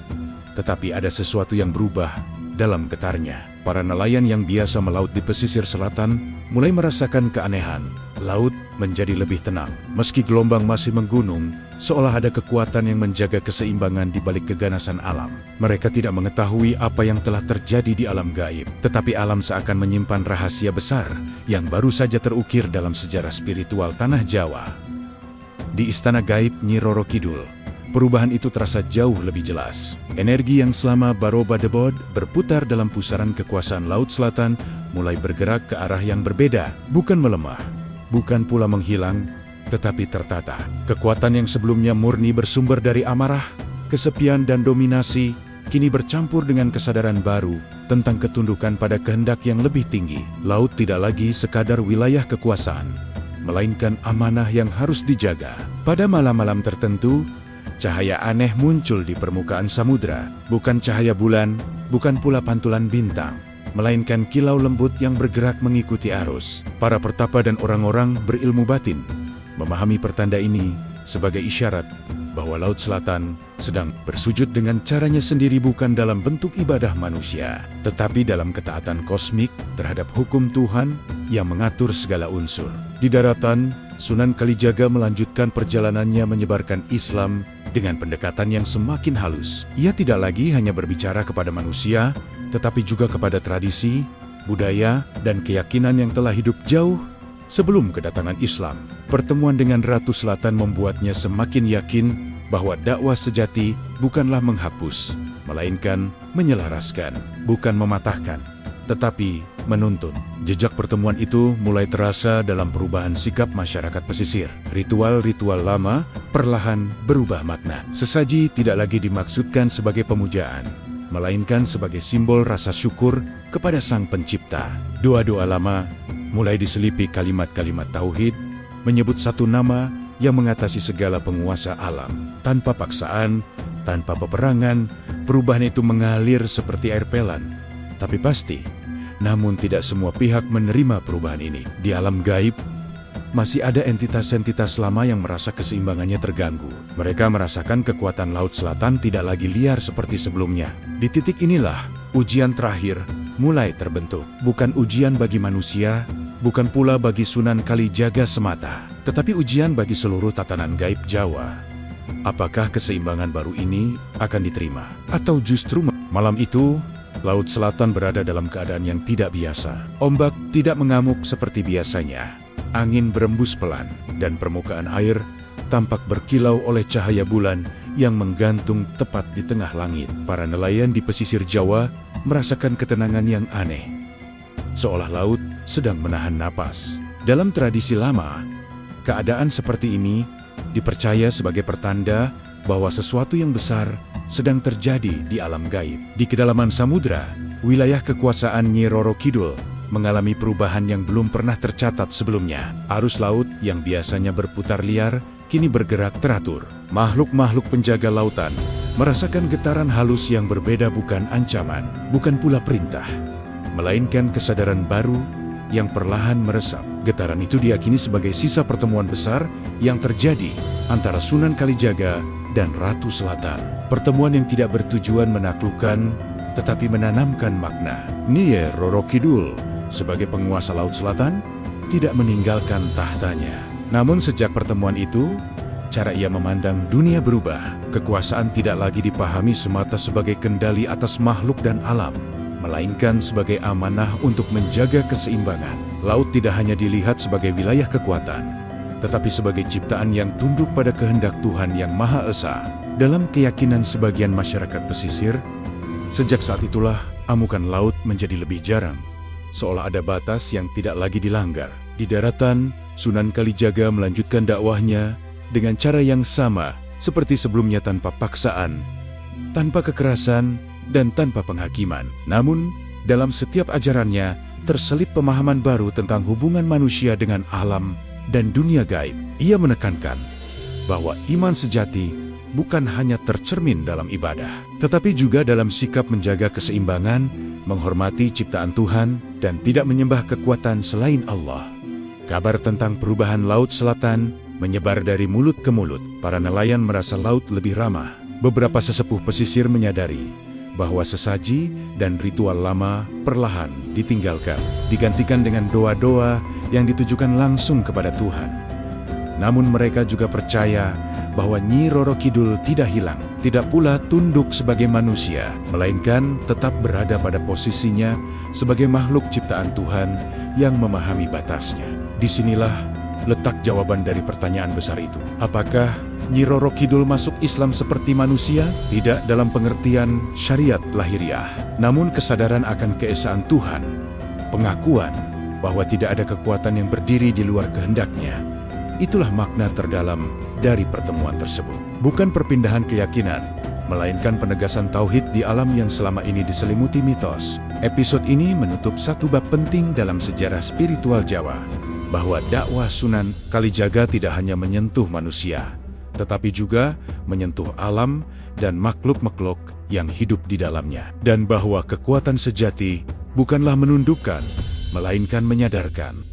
tetapi ada sesuatu yang berubah dalam getarnya. Para nelayan yang biasa melaut di pesisir selatan mulai merasakan keanehan. Laut menjadi lebih tenang. Meski gelombang masih menggunung, seolah ada kekuatan yang menjaga keseimbangan di balik keganasan alam. Mereka tidak mengetahui apa yang telah terjadi di alam gaib, tetapi alam seakan menyimpan rahasia besar yang baru saja terukir dalam sejarah spiritual tanah Jawa. Di istana gaib Nyi Roro Kidul, perubahan itu terasa jauh lebih jelas. Energi yang selama Baroba Debod berputar dalam pusaran kekuasaan Laut Selatan mulai bergerak ke arah yang berbeda, bukan melemah, bukan pula menghilang, tetapi tertata. Kekuatan yang sebelumnya murni bersumber dari amarah, kesepian dan dominasi, kini bercampur dengan kesadaran baru tentang ketundukan pada kehendak yang lebih tinggi. Laut tidak lagi sekadar wilayah kekuasaan, melainkan amanah yang harus dijaga. Pada malam-malam tertentu, cahaya aneh muncul di permukaan samudra. Bukan cahaya bulan, bukan pula pantulan bintang, melainkan kilau lembut yang bergerak mengikuti arus. Para pertapa dan orang-orang berilmu batin memahami pertanda ini sebagai isyarat bahwa Laut Selatan sedang bersujud dengan caranya sendiri, bukan dalam bentuk ibadah manusia, tetapi dalam ketaatan kosmik terhadap hukum Tuhan yang mengatur segala unsur. Di daratan, Sunan Kalijaga melanjutkan perjalanannya menyebarkan Islam dengan pendekatan yang semakin halus. Ia tidak lagi hanya berbicara kepada manusia, tetapi juga kepada tradisi, budaya, dan keyakinan yang telah hidup jauh sebelum kedatangan Islam. Pertemuan dengan Ratu Selatan membuatnya semakin yakin bahwa dakwah sejati bukanlah menghapus, melainkan menyelaraskan, bukan mematahkan, tetapi menuntun. Jejak pertemuan itu mulai terasa dalam perubahan sikap masyarakat pesisir. Ritual-ritual lama perlahan berubah makna. Sesaji tidak lagi dimaksudkan sebagai pemujaan, melainkan sebagai simbol rasa syukur kepada Sang Pencipta. Doa-doa lama mulai diselipi kalimat-kalimat tauhid, menyebut satu nama yang mengatasi segala penguasa alam. Tanpa paksaan, tanpa peperangan, perubahan itu mengalir seperti air pelan. Tapi pasti, namun tidak semua pihak menerima perubahan ini. Di alam gaib, masih ada entitas-entitas lama yang merasa keseimbangannya terganggu. Mereka merasakan kekuatan Laut Selatan tidak lagi liar seperti sebelumnya. Di titik inilah, ujian terakhir mulai terbentuk. Bukan ujian bagi manusia, bukan pula bagi Sunan Kalijaga semata, tetapi ujian bagi seluruh tatanan gaib Jawa. Apakah keseimbangan baru ini akan diterima? Atau justru malam itu, Laut Selatan berada dalam keadaan yang tidak biasa. Ombak tidak mengamuk seperti biasanya. Angin berembus pelan, dan permukaan air tampak berkilau oleh cahaya bulan yang menggantung tepat di tengah langit. Para nelayan di pesisir Jawa merasakan ketenangan yang aneh, seolah laut sedang menahan napas. Dalam tradisi lama, keadaan seperti ini dipercaya sebagai pertanda bahwa sesuatu yang besar sedang terjadi di alam gaib. Di kedalaman samudra, wilayah kekuasaan Nyi Roro Kidul mengalami perubahan yang belum pernah tercatat sebelumnya. Arus laut yang biasanya berputar liar, kini bergerak teratur. Makhluk-makhluk penjaga lautan merasakan getaran halus yang berbeda, bukan ancaman, bukan pula perintah, melainkan kesadaran baru yang perlahan meresap. Getaran itu diyakini sebagai sisa pertemuan besar yang terjadi antara Sunan Kalijaga dan Ratu Selatan. Pertemuan yang tidak bertujuan menaklukkan, tetapi menanamkan makna. Nyi Roro Kidul sebagai penguasa Laut Selatan tidak meninggalkan tahtanya. Namun sejak pertemuan itu, cara ia memandang dunia berubah. Kekuasaan tidak lagi dipahami semata sebagai kendali atas makhluk dan alam, melainkan sebagai amanah untuk menjaga keseimbangan. Laut tidak hanya dilihat sebagai wilayah kekuatan, tetapi sebagai ciptaan yang tunduk pada kehendak Tuhan Yang Maha Esa. Dalam keyakinan sebagian masyarakat pesisir, sejak saat itulah amukan laut menjadi lebih jarang, seolah ada batas yang tidak lagi dilanggar. Di daratan, Sunan Kalijaga melanjutkan dakwahnya dengan cara yang sama seperti sebelumnya, tanpa paksaan, tanpa kekerasan, dan tanpa penghakiman. Namun, dalam setiap ajarannya terselip pemahaman baru tentang hubungan manusia dengan alam dan dunia gaib. Ia menekankan bahwa iman sejati bukan hanya tercermin dalam ibadah, tetapi juga dalam sikap menjaga keseimbangan, menghormati ciptaan Tuhan, dan tidak menyembah kekuatan selain Allah. Kabar tentang perubahan Laut Selatan menyebar dari mulut ke mulut. Para nelayan merasa laut lebih ramah. Beberapa sesepuh pesisir menyadari bahwa sesaji dan ritual lama perlahan ditinggalkan, digantikan dengan doa-doa yang ditujukan langsung kepada Tuhan. Namun mereka juga percaya bahwa Nyi Roro Kidul tidak hilang, tidak pula tunduk sebagai manusia, melainkan tetap berada pada posisinya sebagai makhluk ciptaan Tuhan yang memahami batasnya. Disinilah letak jawaban dari pertanyaan besar itu. Apakah Nyi Roro Kidul masuk Islam seperti manusia? Tidak dalam pengertian syariat lahiriah, namun kesadaran akan keesaan Tuhan, pengakuan bahwa tidak ada kekuatan yang berdiri di luar kehendaknya. Itulah makna terdalam dari pertemuan tersebut. Bukan perpindahan keyakinan, melainkan penegasan tauhid di alam yang selama ini diselimuti mitos. Episode ini menutup satu bab penting dalam sejarah spiritual Jawa, bahwa dakwah Sunan Kalijaga tidak hanya menyentuh manusia, tetapi juga menyentuh alam dan makhluk-makhluk yang hidup di dalamnya. Dan bahwa kekuatan sejati bukanlah menundukkan, melainkan menyadarkan.